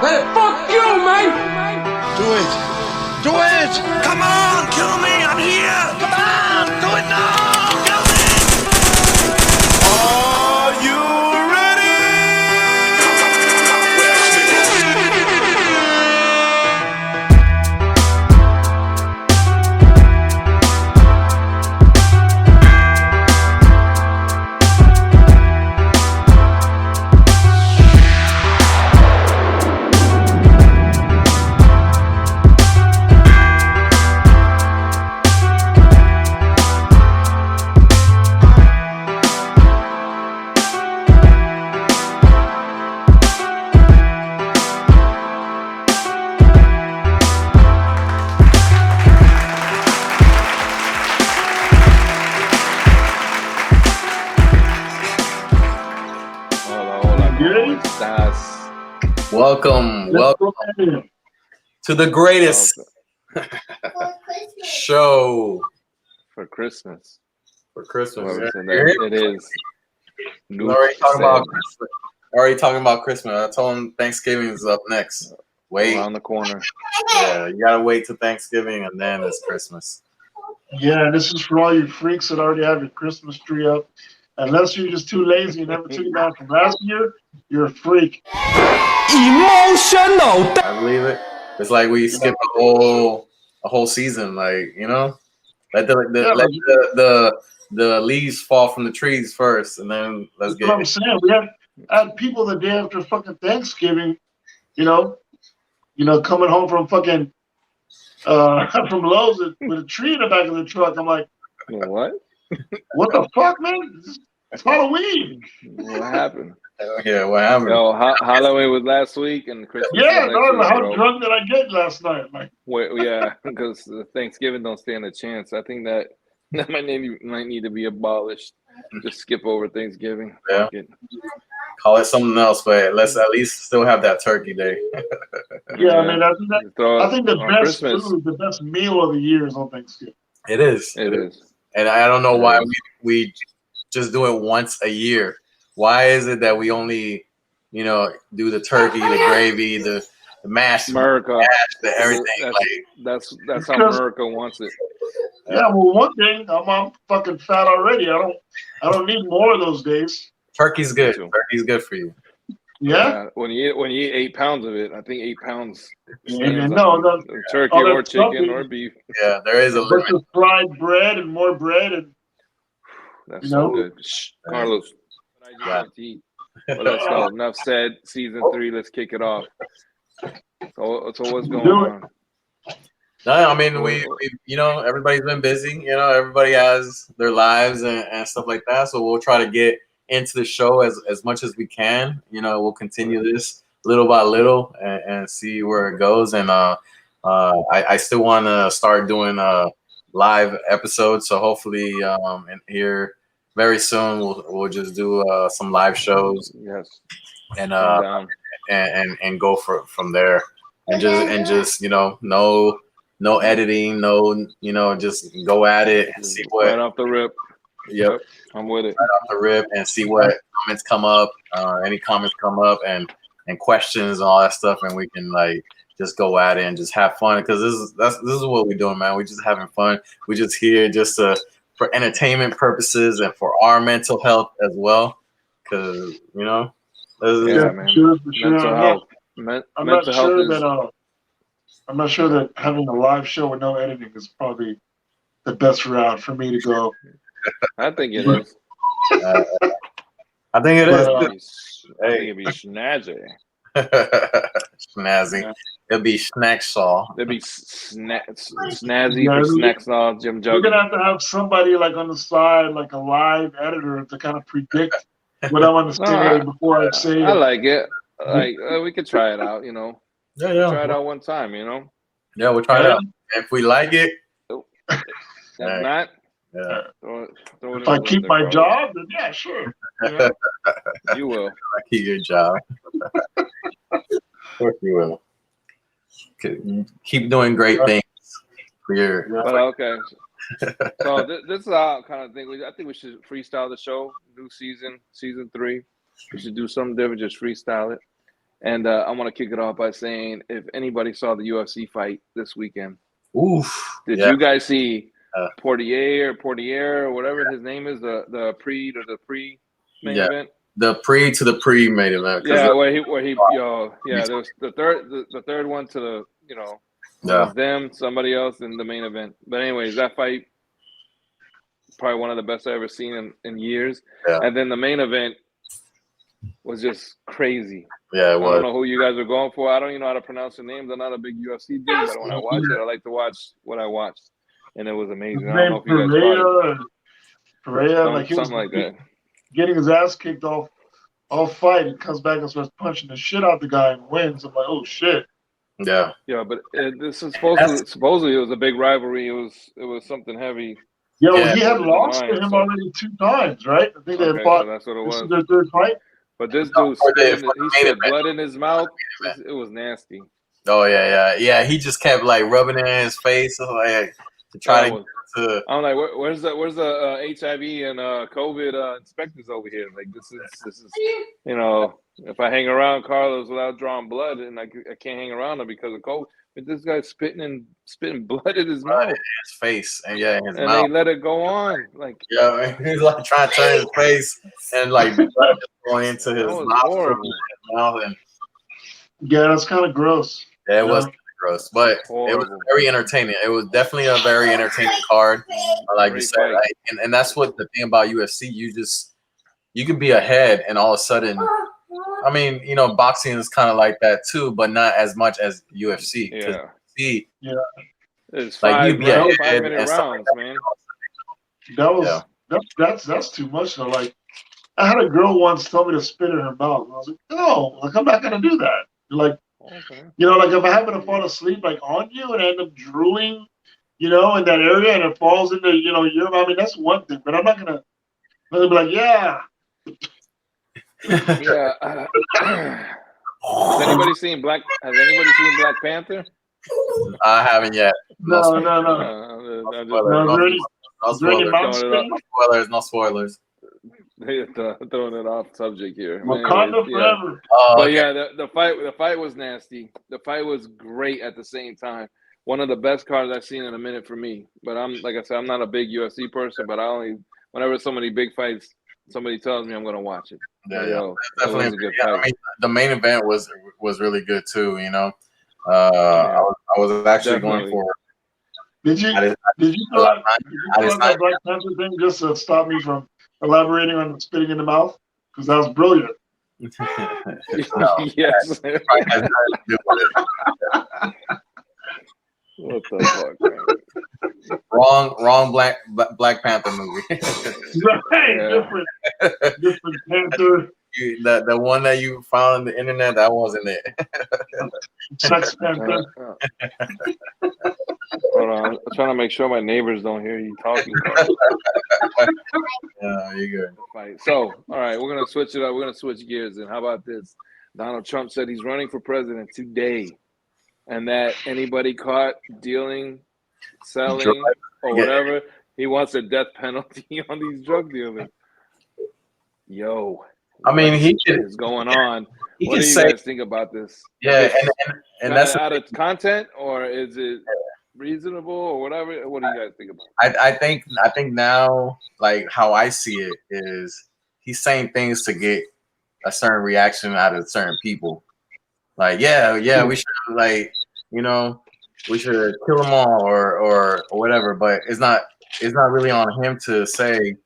Hey, fuck you, man! Do it! Do it! Come on, kill me! I'm here! Come on, do it now! Kill me! Are you ready? Welcome to the greatest show for Christmas. It is. Already talking about Christmas. I told him Thanksgiving is up next. Wait around the corner. Yeah, you gotta wait till Thanksgiving and then it's Christmas. Yeah, this is for all you freaks that already have your Christmas tree up. Unless you're just too lazy and never took it down from last year, you're a freak. Emotional. I believe it. It's like we skip a whole season, like, you know, let the leaves fall from the trees first, and then let's get. What I'm saying, we had people the day after fucking Thanksgiving, you know, coming home from fucking from Lowe's with a tree in the back of the truck. I'm like, what? What the fuck, man? It's Halloween. What happened? Yeah, what happened? Yo, Halloween was last week and Christmas. Yeah, was next week, how bro. drunk did I get last night? Like, yeah, because Thanksgiving don't stand a chance. I think that might need to be abolished. Just skip over Thanksgiving. Yeah. Call it something else, but let's at least still have that turkey day. Yeah, I mean, I think the best Christmas. food, the best meal of the year is on Thanksgiving. It is. It is. And I don't know why we just do it once a year. Why is it that we only, do the turkey, the gravy, the mashed, America, the everything? That's how America wants it. Yeah, well, one thing, I'm fucking fat already. I don't need more of those days. Turkey's good. Turkey's good for you. Yeah. When you eat 8 pounds of it, I think 8 pounds. No, turkey or chicken or beef. Yeah, there is a limit. With fried bread and more bread and. That's so good. Carlos, what I eat. Well, let's go. Enough said. Season 3. Let's kick it off. So what's going on? No, I mean we everybody's been busy. Everybody has their lives and stuff like that. So we'll try to get into the show as much as we can. We'll continue this little by little and see where it goes. And I still want to start doing live episodes. So hopefully in here very soon we'll just do some live shows. Yes. And go from there. And just no editing, just go at it and see what right off the rip. Yep, I'm with it. Right off the rip and see what comments come up, any comments come up, and questions and all that stuff, and we can just go at it and just have fun, because this is what we're doing, man. We're just having fun. We just here just for entertainment purposes and for our mental health as well, because man. Sure. Mental health. I'm not sure that having a live show with no editing is probably the best route for me to go. I think it is. I think it is. I think it'd be snazzy. Snazzy. Yeah. It'll be snack saw. It'll be snazzy for snack saw. Jim Jugg. You're gonna have to somebody on the side, like a live editor, to kind of predict what I want to say before I say it. I like it. We could try it out. Yeah. Try it out one time. Yeah, we'll try it out. If we like it. If not. Yeah. If I keep my job, then yeah, sure. Yeah. You will. I keep your job. Of course you will. Keep doing great things for your. But okay. So this is how kind of thing. I think we should freestyle the show. New season 3. We should do something different. Just freestyle it. And I want to kick it off by saying, if anybody saw the UFC fight this weekend, did you guys see Portier or whatever his name is, the pre main event? The pre to the pre main event. Yeah, where he there was the third one to the it was them, somebody else in the main event. But anyways, that fight probably one of the best I've ever seen in years. Yeah. And then the main event was just crazy. Yeah, it was. I don't know who you guys are going for. I don't even know how to pronounce the names. I'm not a big UFC dude, but when I watch it, I like to watch what I watched, and it was amazing. I don't know if you guys caught it. Pereira, like something like that. Getting his ass kicked all fight, and comes back and starts punching the shit out the guy and wins. I'm like, oh shit. Yeah. Yeah, but this is supposedly it was a big rivalry. It was something heavy. Yeah, well, he had lost to him already 2 times, right? I think they had fought. So that's what it was. This is their 3rd fight. But this dude he spit blood in his mouth. It was nasty. Oh yeah. He just kept like rubbing it in his face, like to try to. I'm like, where's the HIV and COVID inspectors over here? Like this is if I hang around Carlos without drawing blood, and I can't hang around him because of COVID. But this guy's spitting blood in his mouth, in his face, and his mouth. And they let it go on, like he's like trying to turn his face, and like blood just going into his mouth, and that's kind of gross. Yeah, it was kind of gross, but it was very entertaining. It was definitely a very entertaining card, like you said, and that's what the thing about UFC. You can be ahead, and all of a sudden. I mean, boxing is kind of like that too, but not as much as UFC. Yeah. It's like you'd be ahead 5-minute rounds, man. That's too much though. Like I had a girl once tell me to spit in her mouth, and I was like, no, like I'm not gonna do that. Like, like if I happen to fall asleep like on you and I end up drooling, in that area and it falls into your mouth. I mean, that's one thing, but I'm not gonna be like, yeah. Yeah. Has anybody seen Black Panther? I haven't yet. No. No spoilers. Throwing it off subject here. Wakanda forever. But yeah, the fight was nasty. The fight was great at the same time. One of the best cards I've seen in a minute for me. But like I said, I'm not a big UFC person, but whenever so many big fights, somebody tells me I'm gonna watch it. Yeah, definitely. I mean, the main event was really good too. I was actually going for. Did you feel like that Black Panther thing just to stop me from elaborating on the spitting in the mouth? Because that was brilliant. Yes. What the fuck, man? Wrong Black Panther movie. Right, different Panther. The one that you found on the internet, that wasn't it. Sex Panther. Hold on, I'm trying to make sure my neighbors don't hear you talking. Yeah, you're good. So, all right, we're gonna switch it up. We're gonna switch gears. And how about this? Donald Trump said he's running for president today, and that anybody caught dealing, selling, or whatever, he wants a death penalty on these drug dealers. Yo, I mean, what is going on? What do you guys think about this? Yeah, and that's out of content, or is it reasonable, or whatever? What do you guys think about it? I think now, like how I see it is, he's saying things to get a certain reaction out of certain people. Like, yeah, we should we should kill them all or whatever. But it's not really on him to say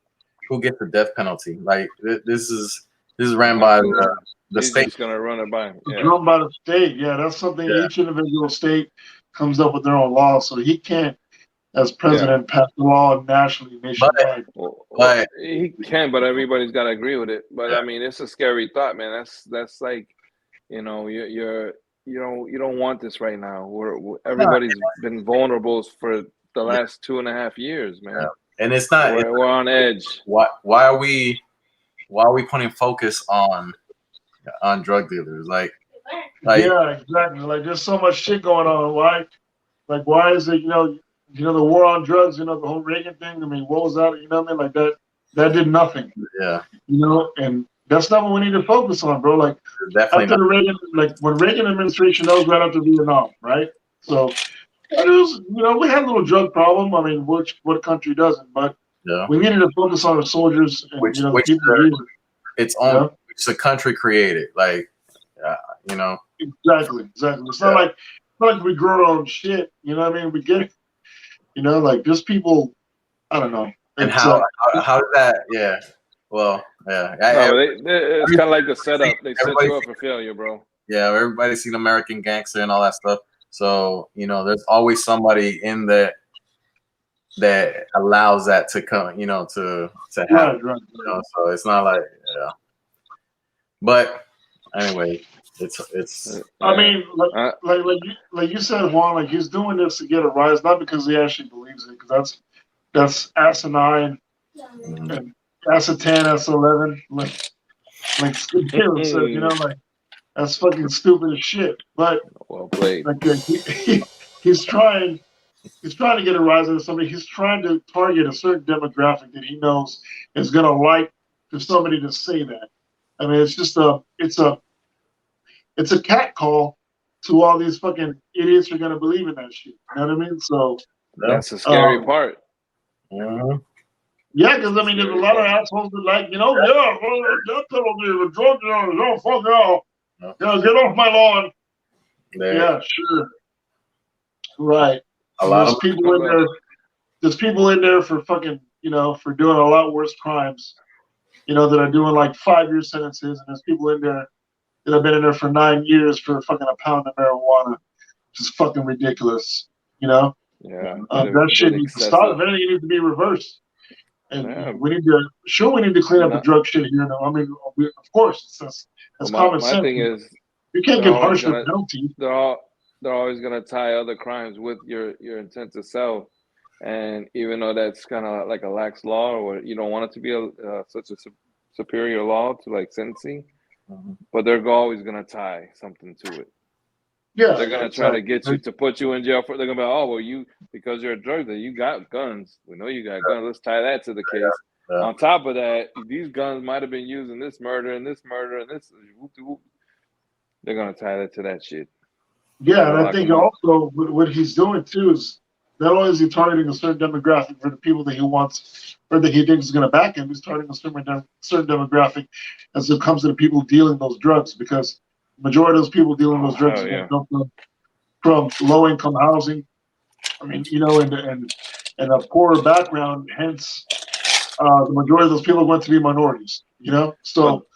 who gets the death penalty. Like this is ran by the state. He's gonna run it by him. It's run by the state. Yeah, that's something each individual state comes up with their own law. So he can't, as president, pass the law nationally, nationwide. But he can, but everybody's got to agree with it. But I mean, it's a scary thought, man. That's like, you don't want this right now. Everybody's been vulnerable for the last 2.5 years, man. Yeah. And it's not. We're on edge. Why are we putting focus on drug dealers? Like yeah, exactly. Like there's so much shit going on. Why is it, the war on drugs, the whole Reagan thing? I mean, what was that? You know what I mean? Like that did nothing. Yeah. And That's not what we need to focus on, bro. Like Definitely after not. the Reagan, like when Reagan administration, that was right after Vietnam, right? So it was, we had a little drug problem. I mean, what country doesn't? But Yeah. we needed to focus on our soldiers and Which the people here. It's on. Which the country created. Like, Exactly. It's not like we grow our own shit. You know what I mean? We get it. Like there's people. I don't know. And how did that? Yeah. Well, yeah. No, it's kind of like the setup. They set you up for failure, bro. Yeah, everybody's seen American Gangster and all that stuff. So there's always somebody in that allows that to come. To happen. Right. So it's not like But anyway, it's. I mean, like you said, Juan. Like he's doing this to get a rise, not because he actually believes it, because that's asinine and acetan, S11, like Skip Taylor said, like that's fucking stupid as shit. But well played. Like he's trying to get a rise out of somebody. He's trying to target a certain demographic that he knows is gonna like for somebody to say that. I mean, it's just it's a cat call to all these fucking idiots who are gonna believe in that shit. You know what I mean? So that's the scary part. Yeah, because I mean, there's a lot of assholes that like, that penalty, the drug dealers, oh fuck y'all, get off my lawn. Yeah, sure, right. There's people in there for fucking, for doing a lot worse crimes, that are doing like 5-year sentences, and there's people in there that have been in there for 9 years for fucking a pound of marijuana, which is fucking ridiculous. Yeah, that shit needs to stop. If anything, it needs to be reversed. And we need to clean up the drug shit here. I mean, of course, that's common sense. My thing is, you can't give harsher penalties. They're always gonna tie other crimes with your intent to sell, and even though that's kind of like a lax law, or you don't want it to be such a superior law to like sentencing, but they're always gonna tie something to it. Yeah, they're gonna try to get you to put you in jail for. They're gonna be, oh well, because you're a drug dealer, you got guns. We know you got guns. Let's tie that to the case. On top of that, these guns might have been used in this murder and this murder and this. They're gonna tie that to that shit. Yeah, and I think also what he's doing too is not only is he targeting a certain demographic for the people that he wants or that he thinks is going to back him, he's targeting a certain demographic as it comes to the people dealing those drugs, because the majority of those people dealing those drugs come from low-income housing. I mean, and a poorer background. Hence, the majority of those people are going to be minorities. So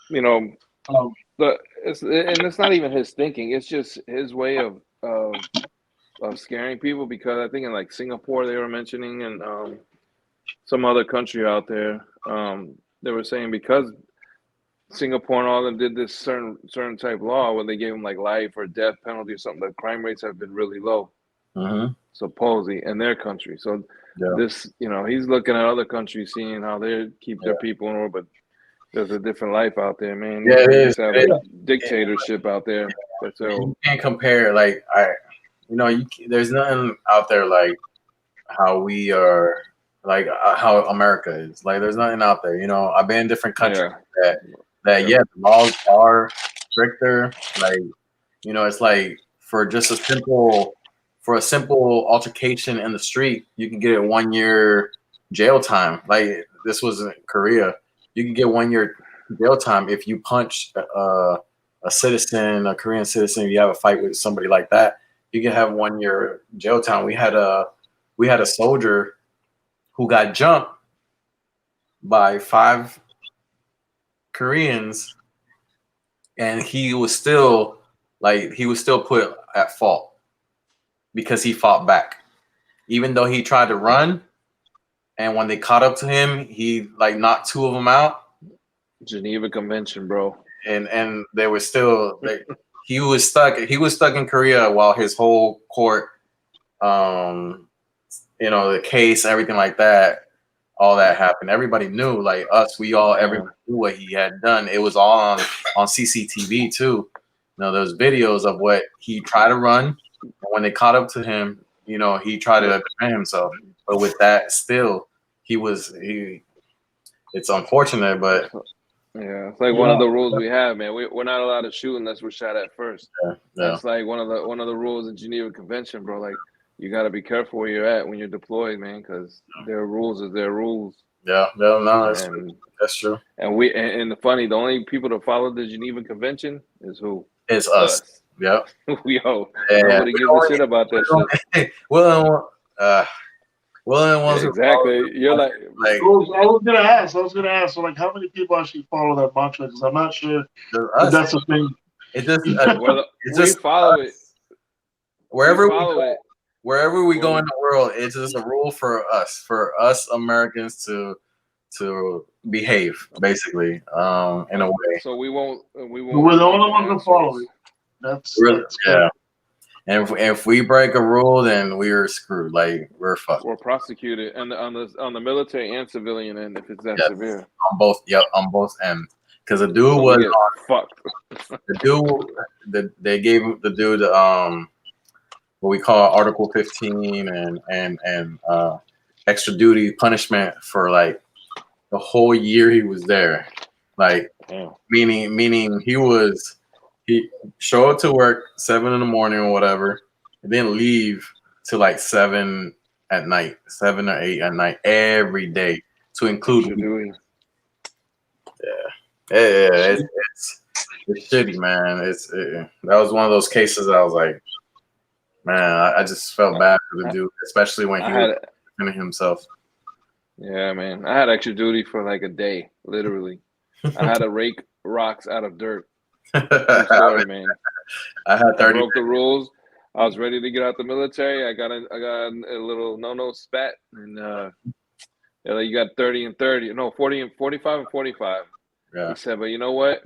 but it's not even his thinking. It's just his way of scaring people, because I think in like Singapore they were mentioning, and some other country out there, they were saying because Singapore and all of them did this certain type law where they gave them like life or death penalty or something, the crime rates have been really low, supposedly in their country. So this, he's looking at other countries, seeing how they keep their people in order, but there's a different life out there, man. Yeah, it is. Have a dictatorship out there. But so you can't compare. Like there's nothing out there like how we are, like how America is. Like there's nothing out there. I've been in different countries that the laws are stricter. Like it's like for a simple altercation in the street, you can get a 1 year jail time. Like this was in Korea. You can get 1 year jail time if you punch a citizen, a Korean citizen. If you have a fight with somebody like that, you can have 1 year jail time. We had a soldier who got jumped by 5 Koreans, and he was still put at fault because he fought back, even though he tried to run. And when they caught up to him, he knocked 2 of them out. Geneva Convention, bro. And they were still he was stuck in Korea while his whole court, the case, everything like that, all that happened. Everybody knew, like us, everybody knew what he had done. It was all on CCTV too. There was videos of what he tried to run, and when they caught up to him, he tried to defend himself. But with that, still, it's unfortunate, but Yeah, it's like one of the rules we have, man. We're not allowed to shoot unless we're shot at first. Yeah. That's like one of the rules in Geneva Convention, bro. Like you got to be careful where you're at when you're deployed, man, because their rules is their rules. Yeah, no, that's true. And the funny, the only people that follow the Geneva Convention is who? It's us. Yeah. Nobody gives a shit about that shit. Well, exactly. You're like I was gonna ask. So, like, how many people actually follow that mantra? Because I'm not sure if that's a thing. It just we follow it. Wherever we go in the world, it's just a rule for us Americans to behave, basically, in a way. So we won't. We're the only ones that follow it. That's yeah. And if we break a rule, then we're screwed. Like we're fucked. We're prosecuted, and on the military and civilian end, if it's that severe. On both, on both ends. Because the dude was fucked. They gave the dude what we call Article 15 and extra duty punishment for like the whole year he was there. Like meaning he showed up to work 7 in the morning or whatever, and then leave till like 7 at night, 7 or 8 at night every day, to include. It's shitty, man. That was one of those cases I was like, man, I just felt bad for the dude, especially when he was defending himself. Yeah, man. I had extra duty for like a day, literally. I had to rake rocks out of dirt. Story, man. I had 30. I broke the rules. I was ready to get out the military. I got a little no spat, and you got 30 and 30. No, 40 and 45 and 45. Yeah. He said, but you know what?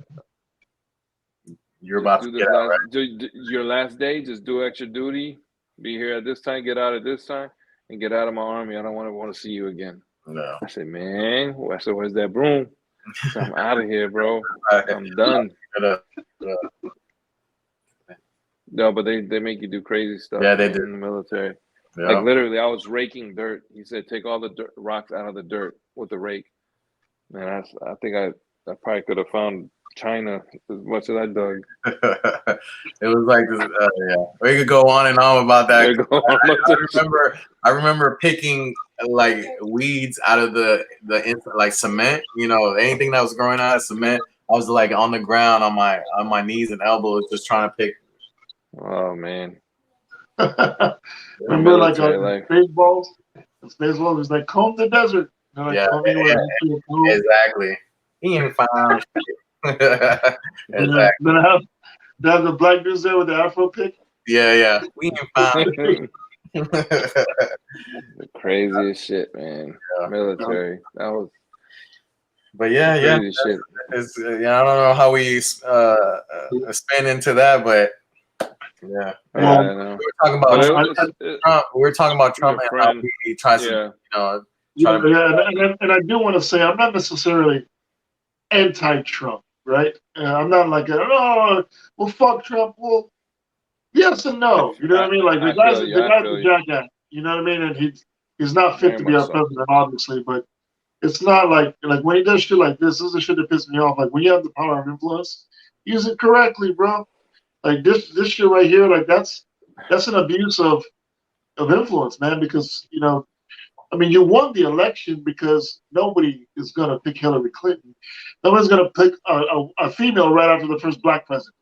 You're about to get out, right? Your last day, just do extra duty. Be here at this time, get out at this time, and get out of my army. I don't want to see you again. No. I said, man, where's that broom? So I'm out of here, bro. I'm done. No, but they make you do crazy stuff. Yeah, they do in the military. Yeah. Like literally, I was raking dirt. He said, take all the rocks out of the dirt with the rake. Man, I think I probably could have found China as much as I dug. It was like, yeah, we could go on and on about that. I remember picking like weeds out of the like cement. You know, anything that was growing out of cement. I was like on the ground on my knees and elbows, just trying to pick. Oh man! Remember, like Spaceballs? Spaceballs was like comb the desert. Like, exactly. He ain't found. Exactly. Then I have the black dudes there with the Afro pick. Yeah. We ain't found. The craziest shit, man. Yeah. Military. That was. But yeah. Shit. It's, I don't know how we spin into that, but yeah. We were talking about Trump. We were talking about Trump and how he tries to, and I do want to say I'm not necessarily anti-Trump, right? I'm not like, well, fuck Trump. Well, yes and no. You know what I mean? Like the guy's a jackass. You know what I mean? And he's not fit to be our president, obviously. But it's not like when he does shit like this is the shit that pisses me off. Like when you have the power of influence, use it correctly, bro. Like this shit right here, like that's an abuse of influence, man. Because I mean, you won the election because nobody is going to pick Hillary Clinton. Nobody's going to pick a female right after the first black president.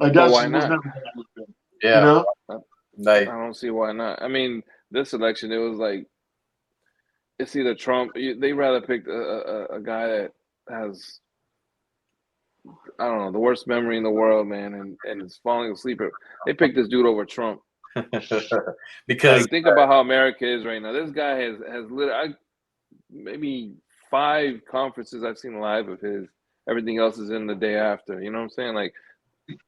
Like that's why not? Yeah, I don't see why not. I mean, this election, it was like it's either Trump. They rather pick a guy that has, I don't know, the worst memory in the world, man, and is falling asleep. They picked this dude over Trump. Because think about how America is right now. This guy has literally maybe 5 conferences I've seen live of his. Everything else is in the day after. You know what I'm saying? Like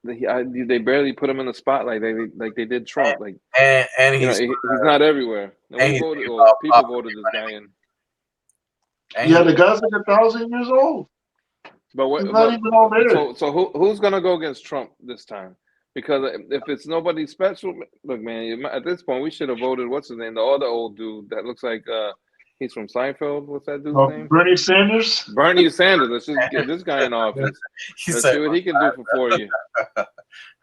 they barely put him in the spotlight like they did Trump. Like and he's not everywhere. People voted this guy in. Yeah, the guy's like 1,000 years old. But he's not even all there. So who's gonna go against Trump this time? Because if it's nobody special, look, man. At this point, we should have voted. What's his name? The other old dude that looks like He's from Seinfeld. What's that dude's name? Bernie Sanders. Bernie Sanders. Let's just get this guy in office. He Let's said, see what he can do for you.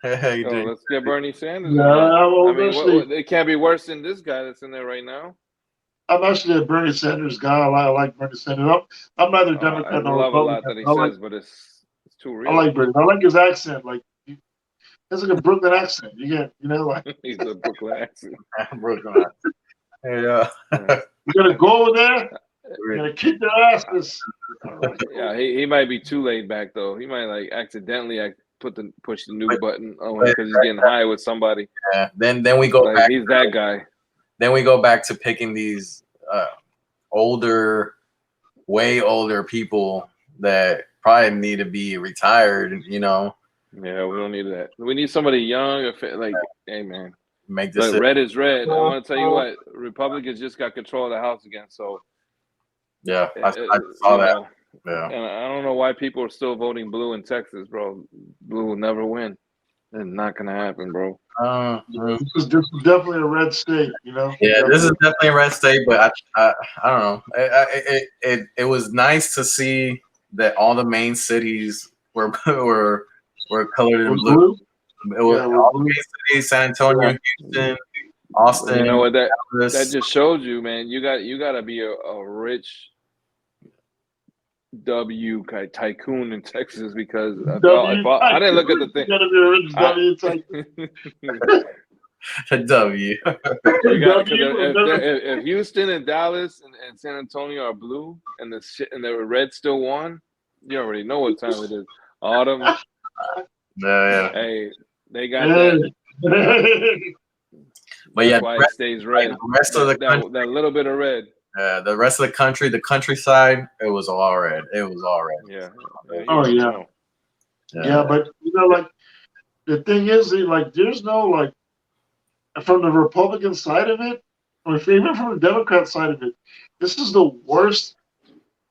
hey, Oh, let's get Bernie Sanders. Yeah, I mean, actually, it can't be worse than this guy that's in there right now. I'm actually a Bernie Sanders guy. I like Bernie Sanders. I'm neither I Democrat nor love a lot Republican. that he says, but it's too real. I like Bernie. I like his accent. Like he has like a Brooklyn accent. You know, like He's a Brooklyn accent. Brooklyn. Hey, Yeah. you gotta go over there. You're gonna kick their asses. Yeah, he might be too laid back though. He might like accidentally push the new button because he's getting high with somebody. Yeah. Then we go like, back. He's that guy. Then we go back to picking these way older people that probably need to be retired. You know. Yeah, we don't need that. We need somebody young. Like, hey man, make this. But red is red. I want to tell you what, Republicans just got control of the House again. So yeah, I saw that. Yeah, and I don't know why people are still voting blue in Texas, bro. Blue will never win. It's not gonna happen, bro. This is definitely a red state, you know. Yeah, this is definitely a red state, but I don't know. It was nice to see that all the main cities were colored in blue. It was all the main cities: San Antonio, Houston, Austin. You know what that just showed you, man. You got to be a rich tycoon in Texas because I didn't look at the thing. You gotta be a rich W tycoon. A W. If Houston and Dallas and San Antonio are blue and the red still won, you already know what time it is. Autumn. Yeah. Hey, they got that. But yeah, that's why it stays red. Like the rest of the country, that little bit of red. The rest of the country, the countryside, it was all red. It was all red. Yeah. Oh yeah. Yeah, but you know, like the thing is, like, there's no like from the Republican side of it, or even from the Democrat side of it, this is the worst.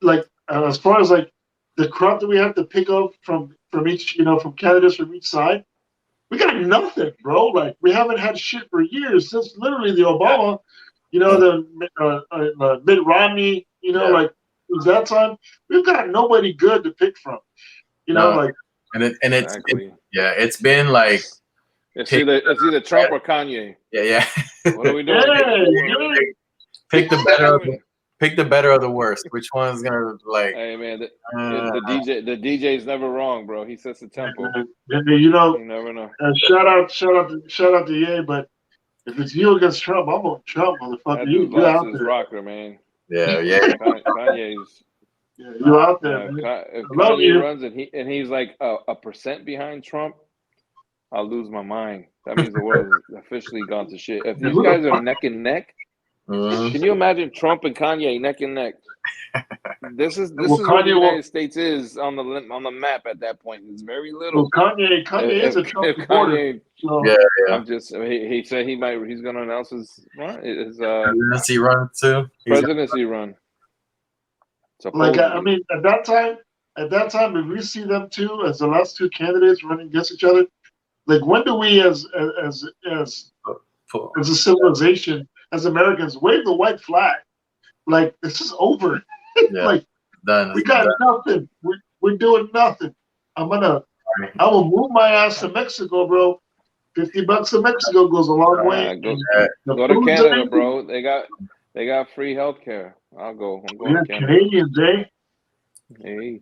Like as far as like the crop that we have to pick up from each, you know, from candidates from each side, we got nothing, bro. Like we haven't had shit for years since literally the Obama. You know, the Mitt Romney, you know, like it was that time. We've got nobody good to pick from. You know, like it's been like it's either Trump or Kanye. Yeah. What are we doing? Pick the better of the worst. Which one's gonna like? Hey man, the DJ's never wrong, bro. He sets the tempo. You know, you never know. Shout out to Ye, but if it's you against Trump, I'm on Trump, motherfucker. That You out there, rocker, man. Yeah. Kanye's. Yeah, you out there. If Kanye runs and he's like a percent behind Trump, I'll lose my mind. That means the world is officially gone to shit. If these guys are neck and neck, can you imagine Trump and Kanye neck and neck? This is what the United States is on the map at that point. It's very little. Well, Kanye is a Trump supporter. So. Yeah. I'm just. He said he's going to announce his presidency run too. Presidency run. Like I mean, at that time, if we see them two as the last two candidates running against each other, like when do we as a civilization, as Americans, wave the white flag? Like this is over. Like we got nothing. We're doing nothing. I will move my ass to Mexico, bro. $50 to Mexico goes a long way. Go to Canada, bro. They got free healthcare. I'm going to Canada. Canadians, eh? Hey,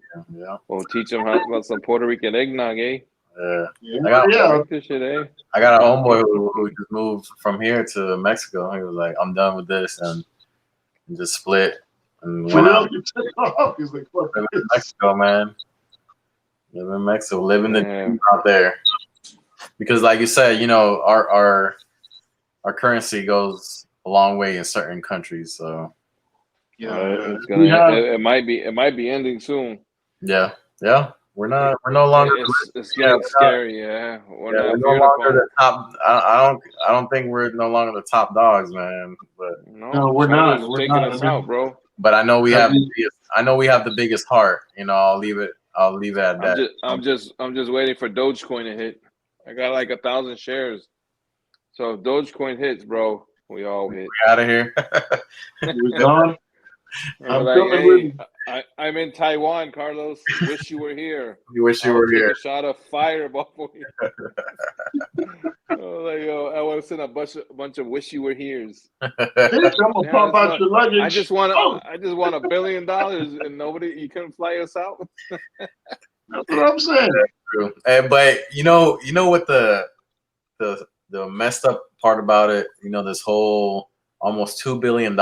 we'll teach them about some Puerto Rican eggnog, eh? I got a homeboy who just moved from here to Mexico. He was like, "I'm done with this," and just split and went out. He's like, "Live in Mexico, man. Live in Mexico, living the dream out there." Because, like you said, you know, our currency goes a long way in certain countries. So it might be ending soon. Yeah. We're no longer. It's getting scary. Yeah, we're no longer the top. I don't think we're no longer the top dogs, man. But no, we're not. We're taking not, us out, bro. But I know we have. I know we have the biggest heart. You know, I'll leave it at that. I'm just waiting for Dogecoin to hit. I got like 1,000 shares. So if Dogecoin hits, bro, we all hit. We're out of here. We're gone. I'm like, coming with hey, you. I'm in Taiwan, Carlos. Wish you were here. You wish you I'll were take here. a shot of fireball for you. Oh, like, yo, I want to send a bunch of wish you were here's. Bitch, I'm gonna pop out your luggage. I just want Oh, $1 billion and you couldn't fly us out. that's what I'm saying. True. But you know what the messed up part about it, this whole almost $2 billion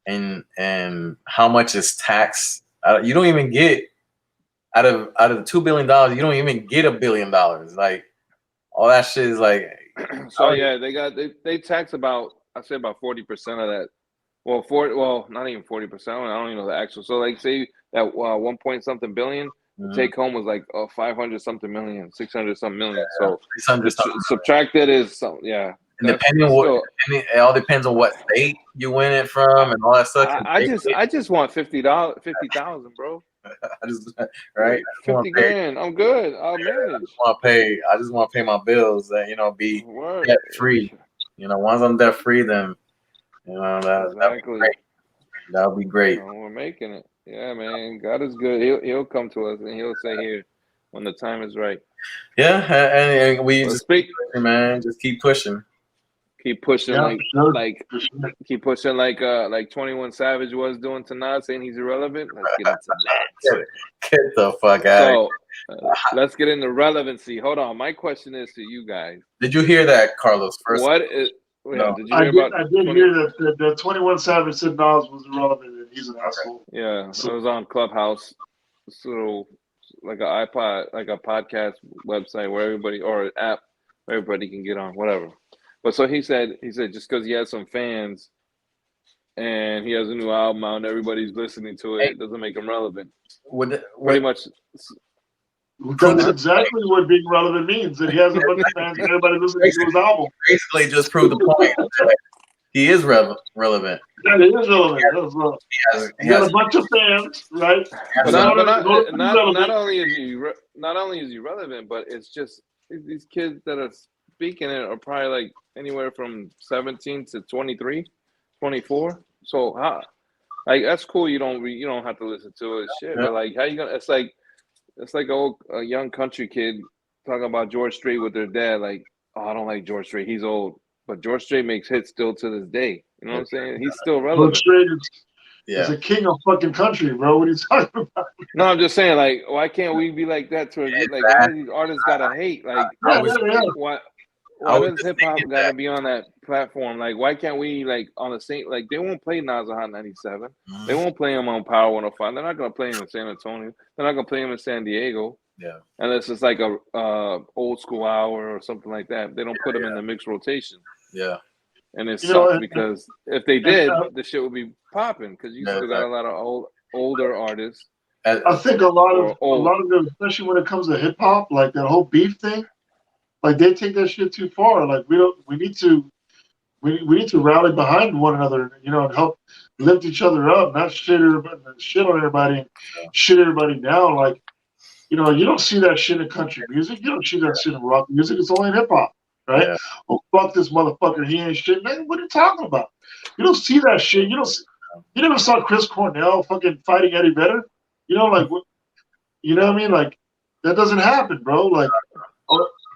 and how much is taxed. You don't even get out of the $2 billion, you don't even get $1 billion. Like all that shit is like. So yeah, they tax about, I say about 40% of that. Well, not even 40%. I don't even know the actual. So like, say that 1 point something billion, the take home was like 500 something million, 600 something million. So 600 something. Subtracted is some, yeah. And it all depends on what state you win it from and all that stuff. I just want $50,000, bro. Right. 50 grand. I'm good. I'll manage. I just want to pay my bills and be debt free. Once I'm debt free, then exactly. That'll be great. We're making it. Yeah, man. God is good. He'll come to us and he'll say here when the time is right. Yeah, and we just keep pushing, man. Just keep pushing. Keep pushing, keep pushing like 21 Savage was doing tonight, saying he's irrelevant. Let's get into that. Get the fuck out. So let's get into relevancy. Hold on, my question is to you guys. Did you hear that, Carlos? First, what is? No. Did you hear about? I did hear that the 21 Savage said Nas was irrelevant and he's an asshole. Yeah, so it was on Clubhouse, so like an iPod, like a podcast website where everybody or an app where everybody can get on, whatever. But so he said just because he has some fans and he has a new album out and everybody's listening to it, doesn't make him relevant. Pretty much. That's exactly what being relevant means. That he has a bunch of fans and everybody listening to his album. Basically, just proved the point. He is relevant. Yeah, he is relevant. He has a bunch of fans, right? But not only is he relevant, but it's just these kids that are speaking it are probably like anywhere from 17 to 23, 24. So like that's cool. You don't have to listen to it, shit. But like, how you gonna? It's like a young country kid talking about George Strait with their dad. Like, oh, I don't like George Strait. He's old. But George Strait makes hits still to this day. You know what I'm saying? He's still relevant. George Strait is a king of fucking country, bro. What are you talking about? No, I'm just saying, like, why can't we be like that? Why do these artists gotta hate? Like, why does hip hop gotta be on that platform? Like, why can't we on the same? Like, they won't play Nas on Hot 97. They won't play him on Power 105. They're not gonna play him in San Antonio. They're not gonna play him in San Diego. Yeah. Unless it's like a old school hour or something like that. They don't put them in the mixed rotation. Yeah. And it sucks because if they did, the shit would be popping because you still got a lot of older artists. I think a lot of them, especially when it comes to hip hop, like that whole beef thing, like they take that shit too far. Like we need to rally behind one another, and help lift each other up, not shit on everybody, shit everybody down. Like, you don't see that shit in country music. You don't see that shit in rock music. It's only in hip hop. Right? Yeah. Oh, fuck this motherfucker. He ain't shit. Man, what are you talking about? You don't see that shit. You never saw Chris Cornell fucking fighting Eddie Vedder. Like, what? You know what I mean? Like, that doesn't happen, bro. Like,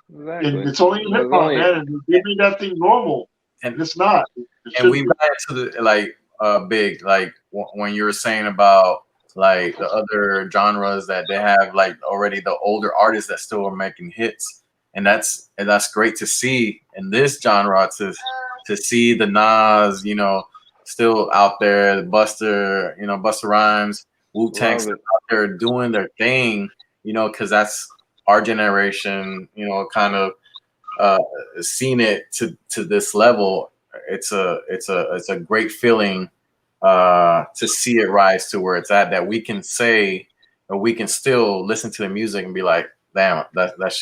and it's only in hip hop, man. And they made that thing normal, and it's not. And we got into the big when you were saying about like the other genres that they have already the older artists that still are making hits. And that's great to see in this genre to see the Nas, still out there, Buster Rhymes, Wu-Tang still out there doing their thing, because that's our generation, kind of seen it to this level. It's a great feeling to see it rise to where it's at, that we can say, or we can still listen to the music and be like, damn, that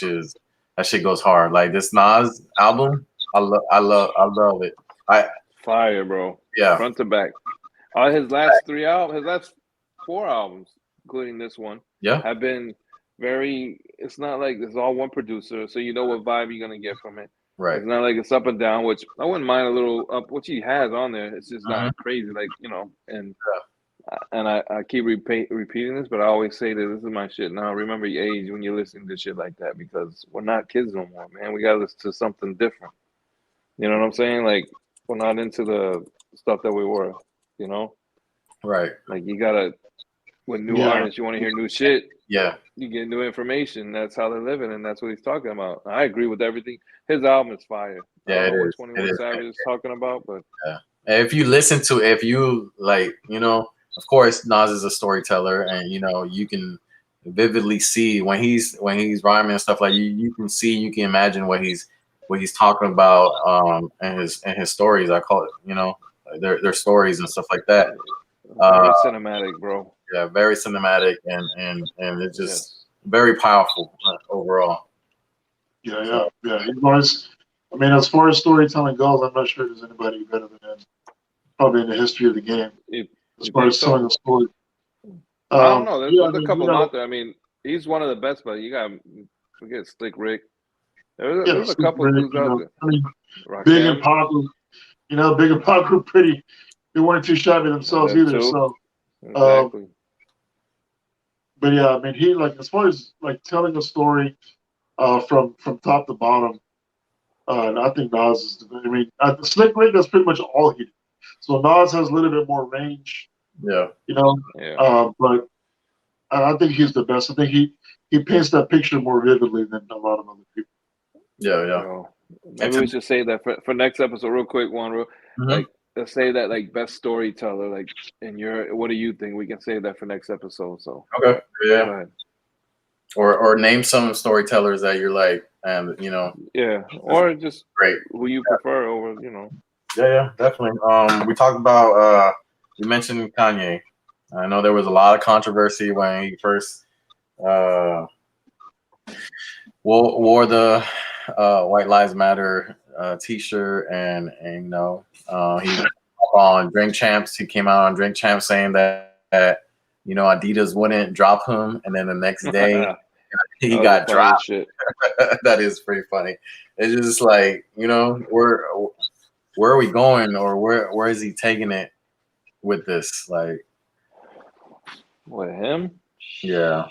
shit goes hard. Like this Nas album, I love it. Fire, bro. Yeah, front to back. His last 4 albums, including this one, have been very. It's not like it's all one producer, so you know what vibe you're gonna get from it. Right. It's not like it's up and down, which I wouldn't mind a little up, which he has on there. It's just not crazy, like, you know, and I keep repeating this, but I always say that this is my shit. Now, remember your age when you're listening to shit like that, because we're not kids no more, man. We got to listen to something different. You know what I'm saying? Like, we're not into the stuff that we were, you know? Right. Like, you got to, with new artists, you want to hear new shit. Yeah. You get new information. That's how they're living, and that's what he's talking about. I agree with everything. His album is fire. Yeah, I don't know it is. what 21 Savage is talking about, but if you listen to, if you like, you know, of course, Nas is a storyteller, and you know, you can vividly see when he's rhyming and stuff like you can see, you can imagine what he's talking about, and his stories. I call it, you know, their stories and stuff like that. Very cinematic, bro. Yeah, very cinematic, and it's just very powerful overall. Yeah. He's always, I mean, as far as storytelling goes, I'm not sure there's anybody better than him. Probably in the history of the game. As far as telling a story. I don't know. There's a couple out there. I mean, he's one of the best, but you got forget Slick Rick. There's a couple of dudes out there. I mean, Big and Pac, you know, Big and Pac were pretty. They weren't too shabby themselves either. So exactly. But yeah, I mean, he, like, as far as like telling a story from top to bottom, and I think Nas is. I mean, Slick Rick, that's pretty much all he did. So Nas has a little bit more range. Yeah. You know. But I think he's the best. I think he paints that picture more vividly than a lot of other people. Yeah. You know, maybe we should say that for next episode, real quick, Juan. Like, let's say that, like, best storyteller, like, what do you think? We can say that for next episode. So okay, yeah. Or name some storytellers that you're like, and you know. Yeah, or just great who you prefer over, you know. Yeah, definitely. We talked about you mentioned Kanye. I know there was a lot of controversy when he first wore the White Lives Matter T-shirt, and you know, he on Drink Champs. He came out on Drink Champs saying that you know, Adidas wouldn't drop him, and then the next day he got dropped. That is pretty funny. It's just like, you know, where are we going, or where is he taking it with this? Like, with him? Yeah.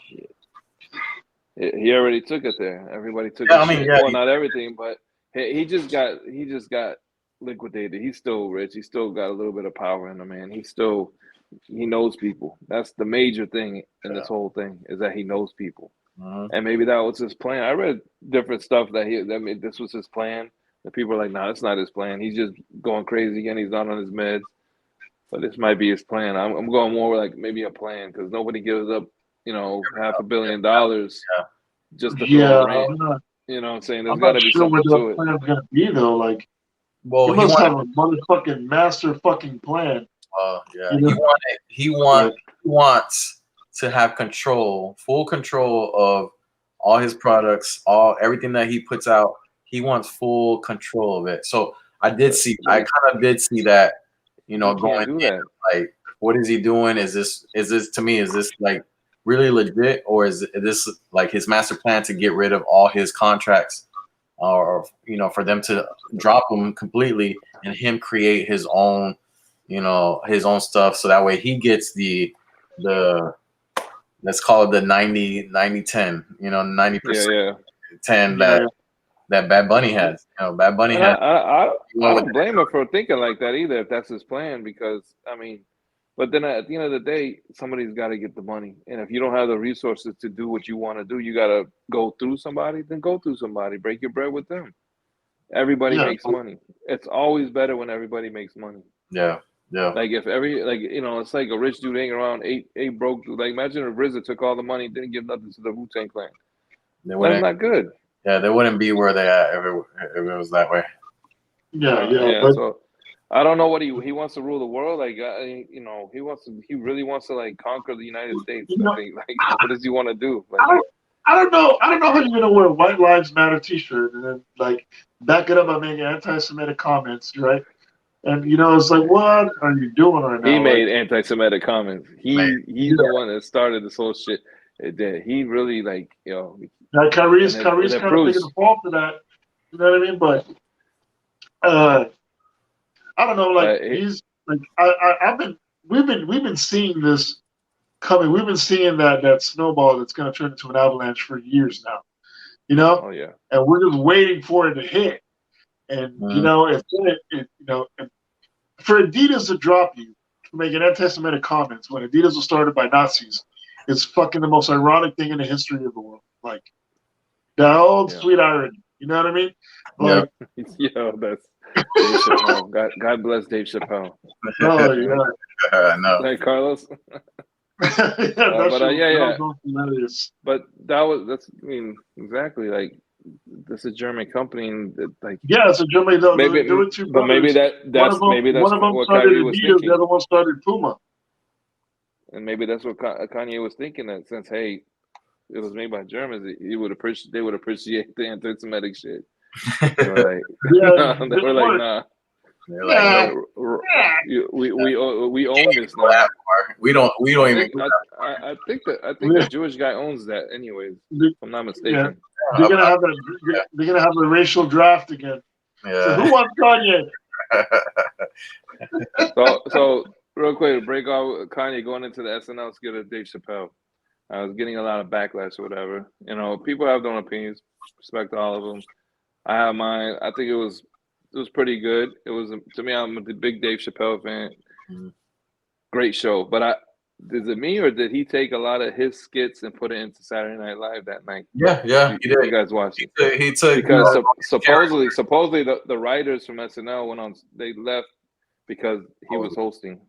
He already took it there. Everybody took it. I mean, well, not everything, but he just got liquidated. He's still rich. He still got a little bit of power in him, man. He knows people. That's the major thing in this whole thing, is that he knows people. And maybe that was his plan. I read different stuff that this was his plan. The people are like, nah, that's not his plan. He's just going crazy again. He's not on his meds. But this might be his plan. I'm going more like maybe a plan, because nobody gives up, you know, $500 million just to throw a rant. You know what I'm saying? There's got to be something to it. I'm not sure what that plan's going to be, though. Like, well, he must have a motherfucking master fucking plan. Yeah. You know? He wants to have full control of all his products, everything that he puts out. He wants full control of it. So I kind of did see that, you know, going in, like, what is he doing? Is this to me, is this like really legit, or is this like his master plan to get rid of all his contracts, or, you know, for them to drop them completely and him create his own, you know, his own stuff, so that way he gets the let's call it the 90-10, you know, 90% 10 that Bad Bunny has. You know, Bad Bunny has. I don't blame him for thinking like that either, if that's his plan, because I mean, but then at the end of the day, somebody's got to get the money, and if you don't have the resources to do what you want to do, you got to go through somebody. Then go through somebody. Break your bread with them. Everybody makes money. It's always better when everybody makes money. Yeah. Like, if you know, it's like a rich dude hanging around eight broke dude. Like, imagine if RZA took all the money, didn't give nothing to the Wu-Tang Clan. That's not good. Yeah, they wouldn't be where they at if it was that way. Yeah. So I don't know what he wants to rule the world. Like, you know, he really wants to like conquer the United States. I think, like, what does he want to do? Like, I don't know how you're gonna wear a White Lives Matter T-shirt and then like back it up by making anti-Semitic comments, right? And, you know, it's like, what are you doing right now? He made anti-Semitic comments. He's the one that started this whole shit. He really, like, you know. Kyrie's kind of taking the fall for that. You know what I mean? But I don't know. Like he's like we've been seeing this coming. We've been seeing that snowball that's going to turn into an avalanche for years now. You know? Oh yeah. And we're just waiting for it to hit. And you know, if for Adidas to drop you for making anti-Semitic comments when Adidas was started by Nazis, is fucking the most ironic thing in the history of the world. Like that old sweet irony. You know what I mean? Like, yo, that's Dave Chappelle. God bless Dave Chappelle. Oh yeah. No. Like Carlos. Hilarious. But that's I mean exactly like this is a German company and like it's a German. Maybe, there were two but maybe brothers. that's one of them what started Kyrie was Adidas, thinking. the other one started Puma. And maybe that's what Kanye was thinking, that since hey, it was made by Germans, they would appreciate the anti-Semitic shit. They were like, they were like, nah. Like, We own this now. We don't even. I think the Jewish guy owns that, anyways. If I'm not mistaken. They're gonna have a racial draft again. Yeah. So who wants Kanye? So real quick, to break off Kanye going into the SNL skit of Dave Chappelle. I was getting a lot of backlash or whatever. You know, people have their own opinions. Respect all of them. I have mine. I think it was pretty good. It was, to me, I'm a big Dave Chappelle fan. Mm-hmm. Great show. But is it me or did he take a lot of his skits and put it into Saturday Night Live that night? Yeah, he did. You guys watched it? He took because supposedly the writers from SNL went on. They left because he was hosting.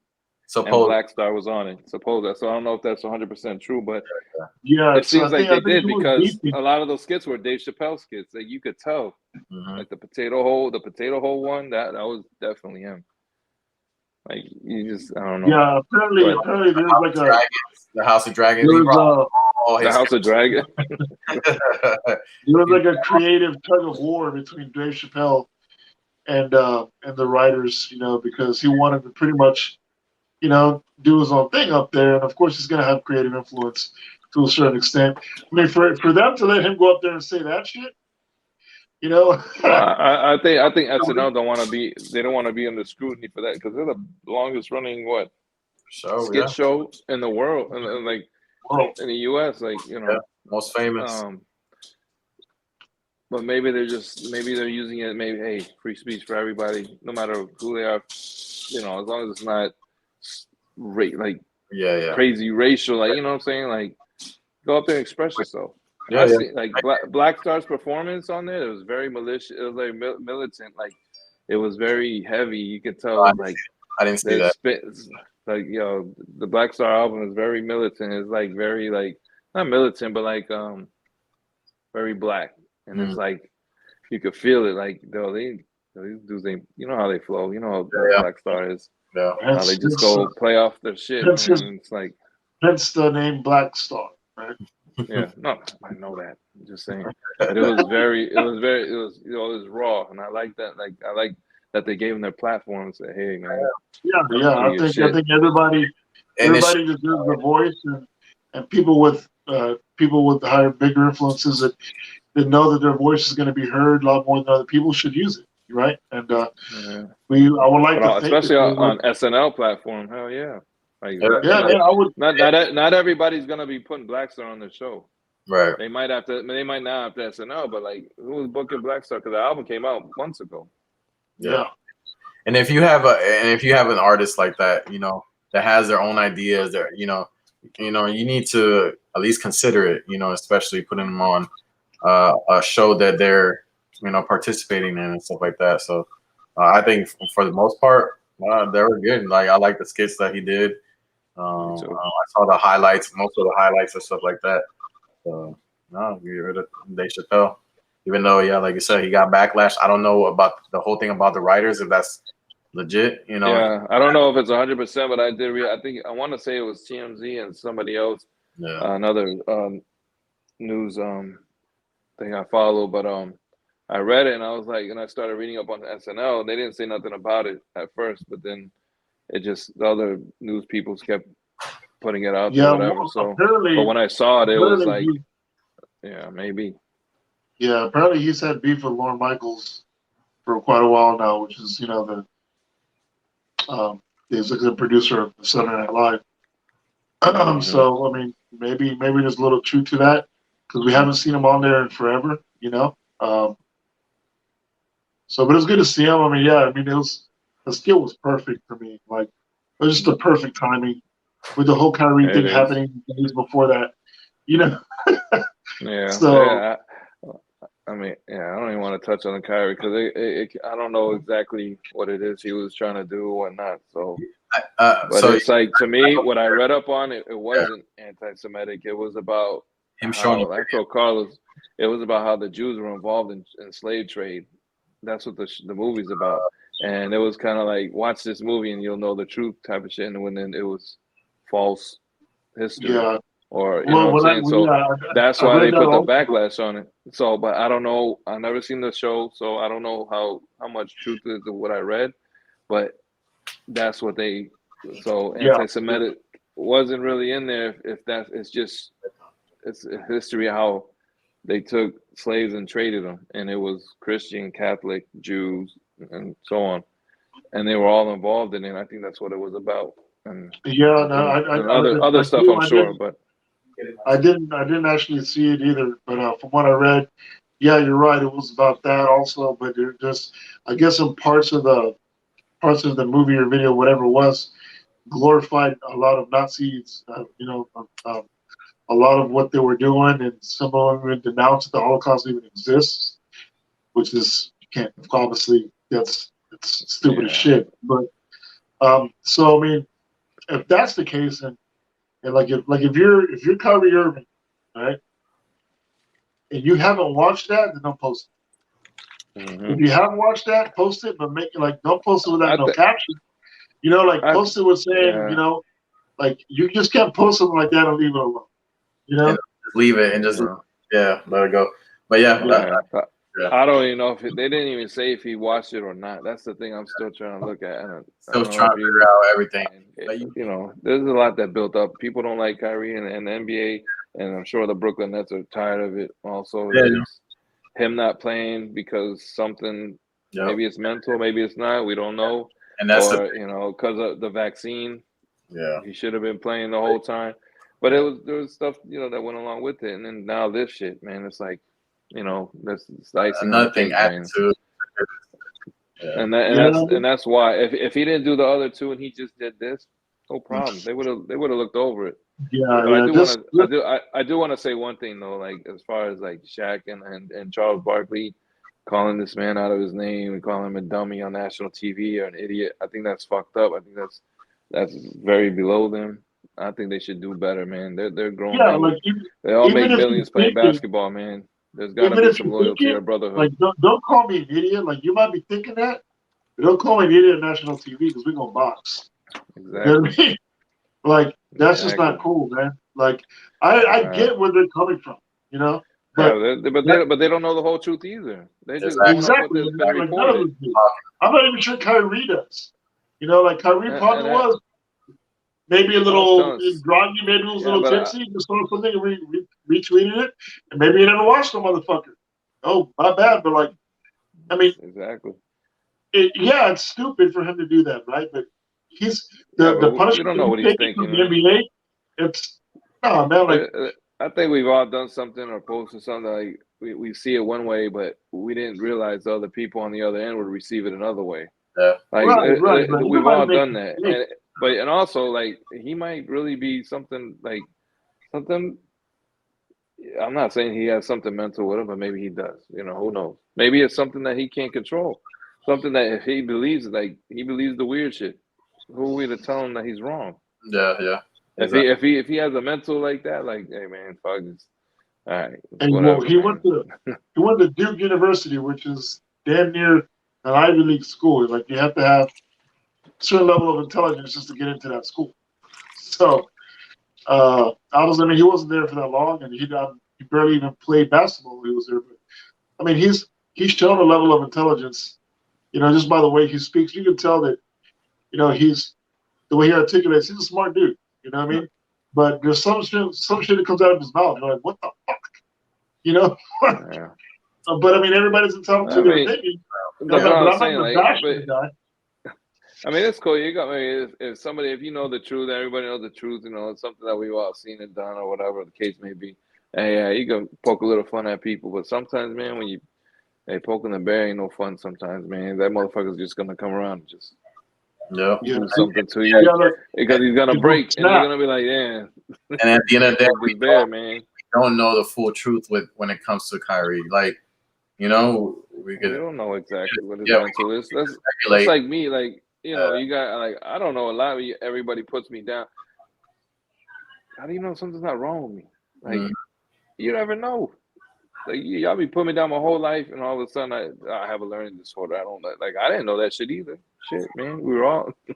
And Black Star was on it. Supposedly. So I don't know if that's 100% true, but it seems like they did because a lot of those skits were Dave Chappelle skits. Like you could tell, like the potato hole one. That was definitely him. Like you just, I don't know. Yeah, apparently there's like the House of Dragons. The House of Dragons. There was like a creative tug of war between Dave Chappelle and the writers, you know, because he wanted to pretty much, you know, do his own thing up there, and of course he's going to have creative influence to a certain extent. I mean, for them to let him go up there and say that shit, you know. I think SNL don't want to be. They don't want to be under scrutiny for that because they're the longest running skit show in the world, and like in the U.S. Like you know, most famous. But maybe they're using it. Maybe hey, free speech for everybody, no matter who they are. You know, as long as it's not crazy racial, like you know what I'm saying, like go up there and express yourself. Like Black Star's performance on there, it was very malicious. It was like militant, like it was very heavy. You could tell, like I didn't see that. Like the Black Star album is very militant. It's like very not militant, but like very black, and it's like you could feel it. Like these dudes, you know how they flow. You know how Black Star is. Yeah, how they just go play off their shit. And it's like hence the name Black Star, right? Yeah, no, I know that. I'm just saying, but it was raw, and I like that. Like I like that they gave them their platform and said, "Hey, man." Yeah. I think everybody deserves a voice, and people with higher, bigger influences that know that their voice is going to be heard a lot more than other people should use it. Right, and I would like to think especially on SNL platform. Hell yeah, like I would. Not everybody's gonna be putting Black Star on their show. Right. They might not have to SNL, but like who was booking Black Star because the album came out months ago. Yeah. And if you have an artist like that, you know, that has their own ideas, that you need to at least consider it. You know, especially putting them on a show that they're participating in and stuff like that. So I think for the most part, they were good. Like I like the skits that he did. I saw the highlights, most of the highlights and stuff like that. So get rid of Dave Chappelle. Even though, like you said, he got backlash. I don't know about the whole thing about the writers, if that's legit, you know. Yeah, I don't know if it's 100%, but I did read. I think I want to say it was TMZ and somebody else, another news thing I follow, but I read it and I was like, and I started reading up on SNL. They didn't say nothing about it at first, but then it just the other news people kept putting it out there, whatever. So, but when I saw it, it was like, maybe. Yeah, apparently he's had beef with Lorne Michaels for quite a while now, which is, the executive producer of Saturday Night Live. So, I mean, maybe there's a little truth to that because we haven't seen him on there in forever, So, but it's good to see him. I mean, yeah, I mean, the skill was perfect for me. Like, it was just the perfect timing with the whole Kyrie thing happening days before that, Yeah. So, yeah. I mean, yeah, I don't even want to touch on the Kyrie because I don't know exactly what it is he was trying to do or not. So, but so it's like, to me, what I read up on it wasn't anti-Semitic. It was about him showing how, I told Carlos, it was about how the Jews were involved in slave trade. That's what the movie's about. And it was kind of like, watch this movie and you'll know the truth type of shit. And when then it was false history. yeah. Or, you know what I'm saying? So that's I why they read that put the also. backlash on it. So, but I don't know. I've never seen the show, so I don't know how much truth is to what I read. But that's what they. So anti-Semitic wasn't really in there. If that's, it's a history of how they took slaves and traded them, and it was Christian, Catholic, Jews, and so on, and they were all involved in it. I think that's what it was about. And other stuff, I'm sure, but. I didn't actually see it either, but from what I read, yeah, you're right. It was about that also, but they're just, I guess, in parts of the movie or video, whatever it was, glorified a lot of Nazis. A lot of what they were doing, and some of them denounced that the Holocaust even exists, which is, you can't, obviously, that's stupid as shit. But so I mean, if that's the case, and if you're Kyrie Irving, right, and you haven't watched that, then don't post it. If you have watched that, post it, but make it don't post it without no caption. Post it with saying, like, you just can't post something like that and leave it alone. Just leave it and just let it go. But I don't even know if they didn't even say if he watched it or not. That's the thing I'm still trying to look at. Still trying to figure out everything. There's a lot that built up. People don't like Kyrie and the NBA, and I'm sure the Brooklyn Nets are tired of it. Also, him not playing because something. Maybe it's mental, maybe it's not. We don't know. And that's because of the vaccine. Yeah, he should have been playing the whole time. But there was stuff that went along with it, and then now this shit, man. It's like, that's icing another thing added to. And that's why if he didn't do the other two and he just did this, no problem. They would have looked over it. But I do want to say one thing though, like as far as like Shaq and Charles Barkley calling this man out of his name and calling him a dummy on national TV or an idiot. I think that's fucked up. I think that's very below them. I think they should do better, man. They're grown men. They all make millions playing basketball, man. There's got to be some loyalty or brotherhood. Like, don't call me an idiot. Like, you might be thinking that, but don't call me an idiot on national TV because we're gonna box. Exactly. You know what I mean? Like, that's just not cool, man. Like, I get where they're coming from, But they don't know the whole truth either. They just exactly. I'm not even sure Kyrie does. Like Kyrie probably was. Maybe a little groggy, maybe it was a little tipsy, just saw something and retweeted it, and maybe you never watched the motherfucker. Oh, my bad, but like, I mean, exactly. It's stupid for him to do that, right? But the punishment. We don't know what he's thinking. From the NBA, it's man. Like, I think we've all done something or posted something like we see it one way, but we didn't realize the other people on the other end would receive it another way. Yeah, right. We've all done that, and also like he might really be something. I'm not saying he has something mental with him, but maybe he does. Who knows? Maybe it's something that he can't control. Something that if he believes, he believes the weird shit. Who are we to tell him that he's wrong? Yeah. Exactly. If he has a mental like that, like, hey man, fuck this. All right. And whatever, he went to Duke University, which is damn near an Ivy League school. Like, you have to have a certain level of intelligence just to get into that school. So obviously, he wasn't there for that long, and he barely even played basketball when he was there. But I mean, he's shown a level of intelligence, just by the way he speaks. You can tell that, he's the way he articulates. He's a smart dude. You know what I mean? But there's some shit that comes out of his mouth. You're like, what the fuck? Yeah. but I mean, everybody's entitled to their opinion. But But I'm I'm saying, not like, bashing the guy. I mean, it's cool. You got me. If somebody, if you know the truth, everybody knows the truth. You know, it's something that we've all seen and done, or whatever the case may be. And yeah, you can poke a little fun at people, but sometimes, man, when you poking the bear ain't no fun. Sometimes, man, that motherfucker's just gonna come around and just do something to you because he's gonna break, and you're gonna be like, yeah. And at the end of the day, we don't know the full truth when it comes to Kyrie. Like, you know, we don't know exactly what his mental is. That's like me. Like, you know, you got like I don't know. A lot of everybody puts me down. How do you know something's not wrong with me? Like, you never know. Like, y'all be putting me down my whole life, and all of a sudden I have a learning disorder. I don't like. I didn't know that shit either. Shit, man, we were all. But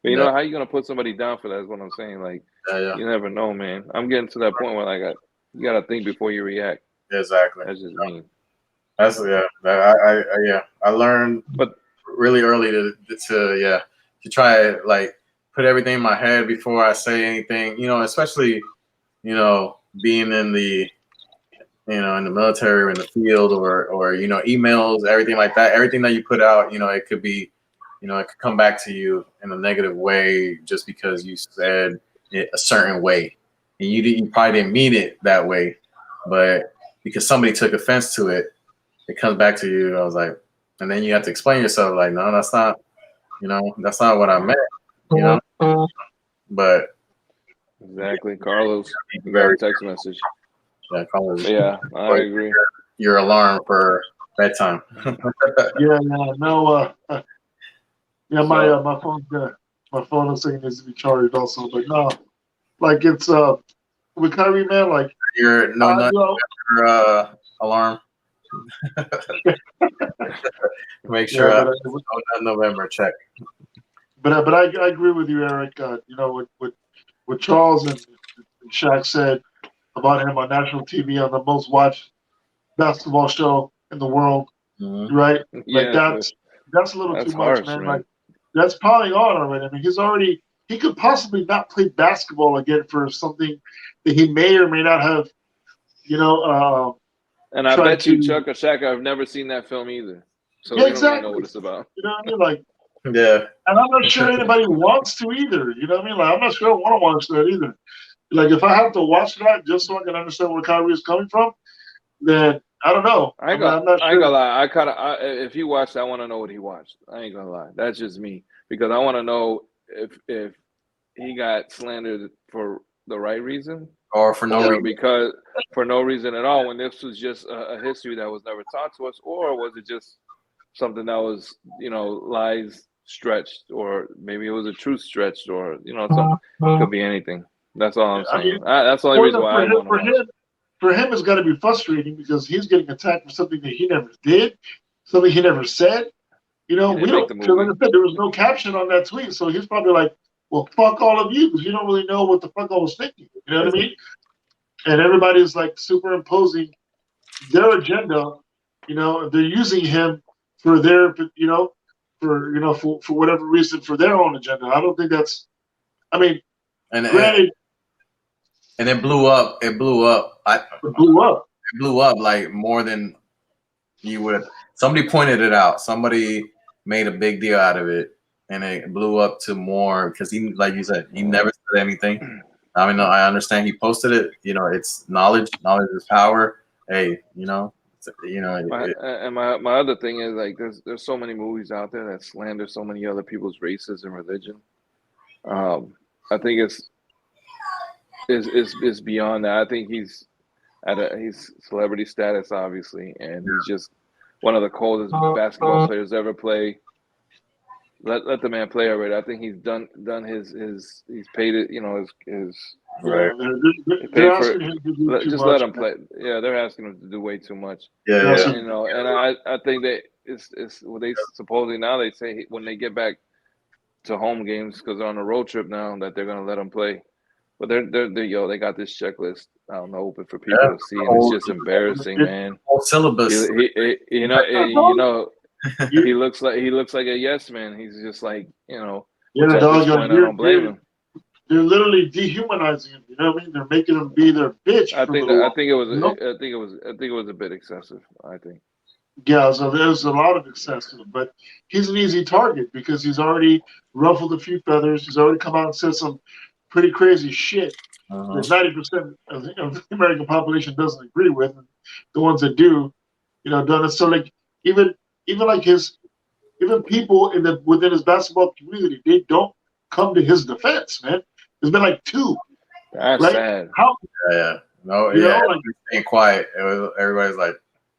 you know how you gonna put somebody down for that? Is what I'm saying. Like, you never know, man. I'm getting to that point where like you gotta think before you react. Exactly. That's just me. That's I learned, but really early to try like put everything in my head before I say anything. You know, especially being in the in the military or in the field or emails, everything like that. Everything that you put out, it could be, it could come back to you in a negative way just because you said it a certain way, and you probably didn't mean it that way, but because somebody took offense to it, it comes back to you. I was like, and then you have to explain yourself like, no, that's not, that's not what I meant, but exactly, Carlos, you got a text message. Yeah, Carlos. Yeah, I agree. Your alarm for bedtime. My phone looks like it needs to be charged also, but no, like it's with Kyrie, man, like your alarm. Make sure November check. But I agree with you, Eric. What Charles and Shaq said about him on national TV on the most watched basketball show in the world, right? Like that's a little too much, man. Like that's piling on already. I mean, he could possibly not play basketball again for something that he may or may not have, and I bet you Chuck or Shaq have never seen that film either, so they don't even know what it's about. You know what I mean? Like, yeah. And I'm not sure anybody wants to either. You know what I mean? Like, I'm not sure I want to watch that either. Like, if I have to watch that just so I can understand where Kyrie is coming from, then I don't know. I'm not sure. I ain't gonna lie. If he watched, I want to know what he watched. I ain't gonna lie. That's just me because I want to know if he got slandered for the right reason or for no reason. Because for no reason at all. When this was just a history that was never taught to us, or was it just something that was lies stretched, or maybe it was a truth stretched, or it could be anything. That's all I'm saying. That's the only reason why I want to watch. For him, it's got to be frustrating because he's getting attacked for something that he never did, something he never said. We don't. Because like I said, there was no caption on that tweet, so he's probably like, "Well, fuck all of you," because you don't really know what the fuck I was thinking. You know what I mean? And everybody's like superimposing their agenda. They're using him for their, for whatever reason, for their own agenda. I don't think that's. I mean, granted. And it blew up. It blew up. It blew up. It blew up like more than you would. Somebody pointed it out. Somebody made a big deal out of it, and it blew up to more because he, like you said, he never said anything. I mean, I understand he posted it. It's knowledge. Knowledge is power. Hey, and my other thing is like there's so many movies out there that slander so many other people's races and religion. I think it's beyond that. I think he's celebrity status, obviously, and he's just one of the coldest basketball players ever play. Let the man play already. I think he's done he's paid it. His right. Just let him play. Yeah, they're asking him to do way too much. Yeah. And I think that it's what they supposedly now they say when they get back to home games because they're on a road trip now that they're gonna let him play. But they got this checklist. I don't know, open for people to see, and it's just embarrassing, man. Whole syllabus. He looks like a yes man. He's just like Which at this point, I don't blame him. They're literally dehumanizing him. You know what I mean? They're making him be their bitch. I think it was a bit excessive. I think. Yeah, so there's a lot of excess to him, but he's an easy target because he's already ruffled a few feathers. He's already come out and said some pretty crazy shit that 90% of the American population doesn't agree with. And the ones that do, done it. So like even like even people within his basketball community, they don't come to his defense, man. There's been like 2. That's right? sad. How Yeah. No, you know, like everybody's staying quiet. Everybody's like,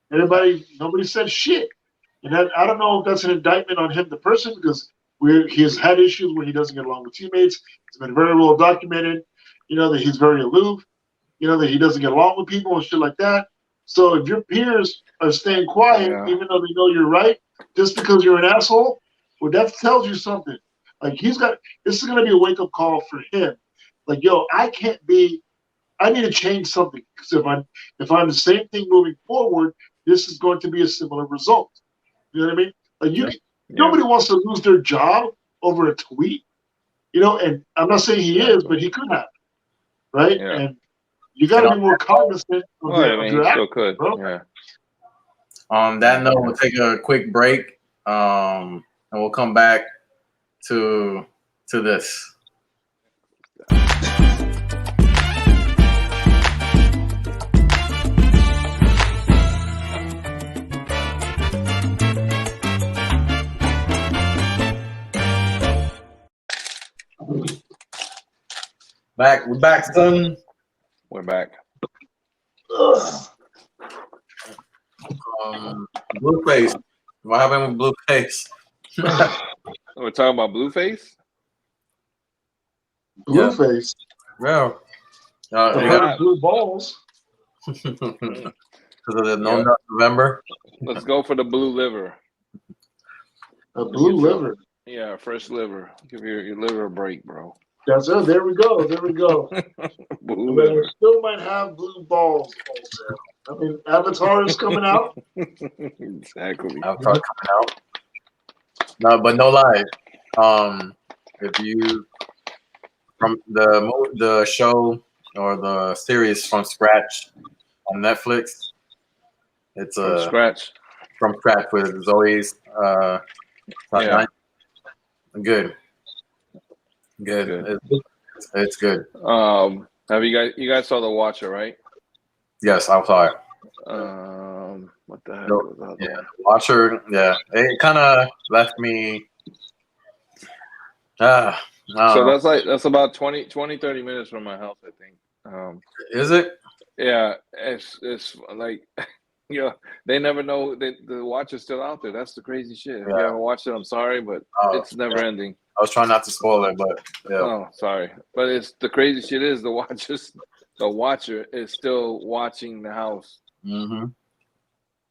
nobody said shit. And I don't know if that's an indictment on him, the person, because he has had issues where he doesn't get along with teammates. It's been very well documented, that he's very aloof, that he doesn't get along with people and shit like that. So if your peers are staying quiet, even though they know you're right, just because you're an asshole, well, that tells you something. Like this is going to be a wake up call for him. Like, yo, I need to change something because if I'm the same thing moving forward, this is going to be a similar result. You know what I mean? Like nobody wants to lose their job over a tweet. And I'm not saying he is, but he could have, right? Yeah. And you got to be more cognizant of he still could. bro. Yeah. on that note, we'll take a quick break, and we'll come back to this. We're back, son. We're back. Blueface. What happened with Blueface? We're talking about Blueface? Blueface. Yeah. You got blue balls. Because of the No Nut November. Let's go for the blue liver. A blue liver. Yeah, fresh liver. Give your liver a break, bro. That's it. There we go. Blue But liver. we still might have blue balls. I mean, Avatar is coming out. Exactly. Avatar coming out. No, but no lie. If you from the show or the series from scratch on Netflix, it's From scratch with Zoe's. Yeah. Good. It's good. Have you guys saw The Watcher, right? Yes, I saw it. What the heck was that? Yeah, Watcher. Yeah, it kind of left me. So that's about 20, 30 minutes from my house, I think. Is it? Yeah, it's like, they never know that the Watcher's still out there. That's the crazy shit. If you haven't watched it, I'm sorry, but it's never ending. I was trying not to spoil it, but yeah. Oh, sorry. But it's the crazy shit is the Watcher is still watching the house. Mm-hmm.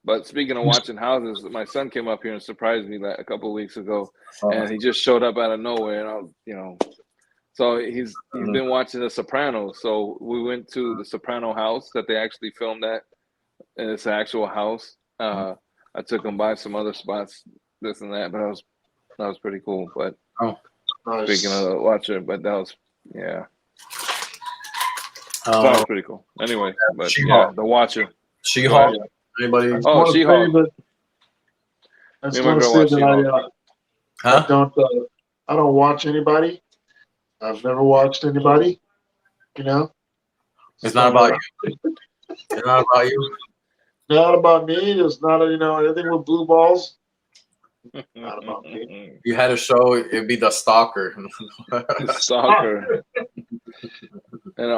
But speaking of watching houses, my son came up here and surprised me a couple of weeks ago, and he just showed up out of nowhere, and so he's been watching The Sopranos. So we went to the Soprano house that they actually filmed at, and it's an actual house. I took him by some other spots, this and that, but that was pretty cool. But speaking of the Watcher, but that was that was pretty cool. Anyway, but the Watcher. She-Hulk. Anybody? Oh, She-Hulk. I just want to say that I don't watch anybody. I've never watched anybody. It's not about you. It's not about you. Not about me. It's not anything with blue balls. Not about me. You had a show. It'd be The Stalker. The Stalker. And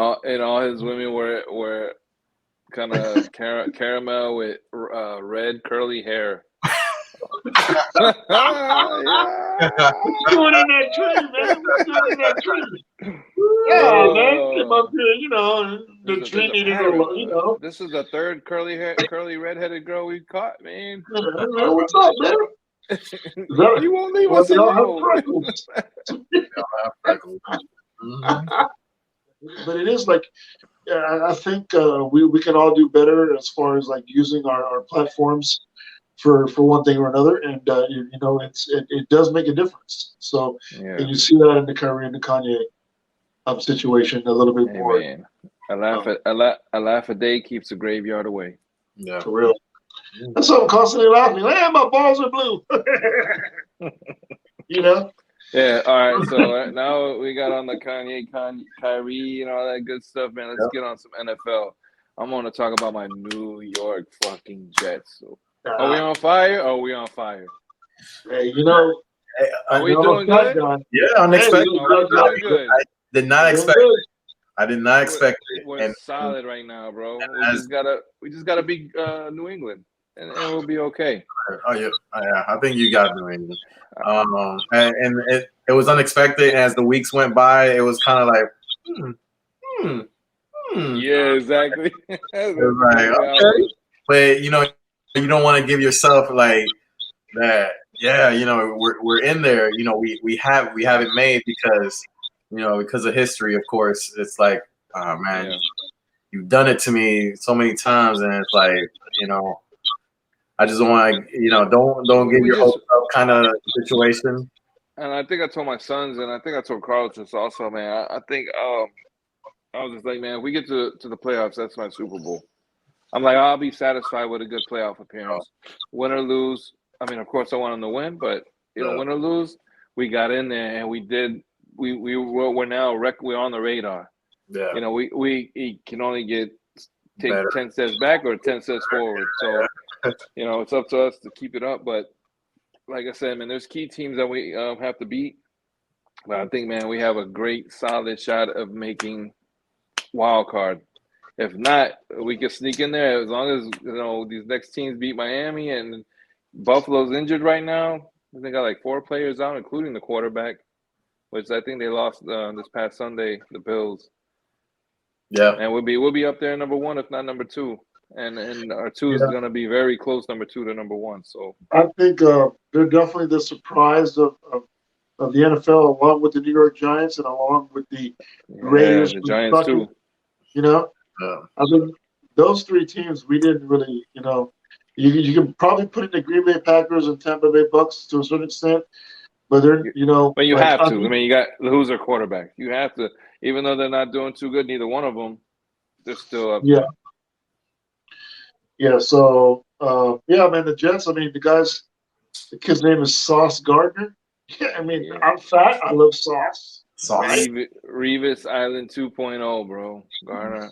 all his women were kind of caramel with red curly hair. What's going in that tree, man? What's going in that tree? Yeah, man. Came up here, the tree needed a, This is the third curly redheaded girl we caught, man. What's up, man? You won't leave us alone. But it is like, I think we can all do better as far as like using our platforms for one thing or another, and it does make a difference. So and you see that in the Kyrie and the Kanye situation a little bit more. Man. A laugh a day keeps the graveyard away. Yeah, for real. That's why I'm constantly laughing. Hey, my balls are blue. You know? Yeah, all right. So now we got on the Kyrie, and all that good stuff, man. Let's get on some NFL. I'm going to talk about my New York fucking Jets. So, are we on fire? Or are we on fire? Hey, you know, are we doing good? Yeah, unexpected. Hey, are we doing good? I did not expect it. I did not expect it. We're solid right now, bro. We just gotta beat New England, and we'll be okay. Oh yeah, I think you got New England. And it was unexpected. As the weeks went by, it was kind of like, Yeah, exactly. It was like, okay. But you don't want to give yourself like that. Yeah, we're in there. We have it made because because of history, of course. It's like, oh man, you've done it to me so many times, and it's like, I just don't want to, don't get your hopes up kind of situation. And I think I told my sons, and I think I told Carlos this also, man. I think I was just like, man, if we get to the playoffs, that's my Super Bowl. I'm like, I'll be satisfied with a good playoff appearance. Win or lose. I mean, of course, I want them to win, but win or lose, we got in there and we did. We're now we're on the radar. Yeah. We can only take 10 steps back or 10 steps forward. So, it's up to us to keep it up. But like I said, man, there's key teams that we have to beat. But I think, man, we have a great, solid shot of making wild card. If not, we can sneak in there as long as these next teams beat Miami and Buffalo's injured right now. They got like 4 players out, including the quarterback, which I think they lost this past Sunday, the Bills. Yeah, and we'll be up there number 1, if not number 2, and our 2 is going to be very close, number 2 to number 1. So I think they're definitely the surprise of the NFL, along with the New York Giants and along with the Raiders, the Giants too. I think those 3 teams we didn't really, you can probably put in the Green Bay Packers and Tampa Bay Bucks to a certain extent, but they're, But you have to. I mean, you got who's their quarterback. You have to, even though they're not doing too good, neither one of them, they're still up. Yeah. Yeah. So, man, the Jets. I mean, the kid's name is Sauce Gardner. Yeah. I mean, I'm fat. I love sauce. Revis Island 2.0, bro. Garner.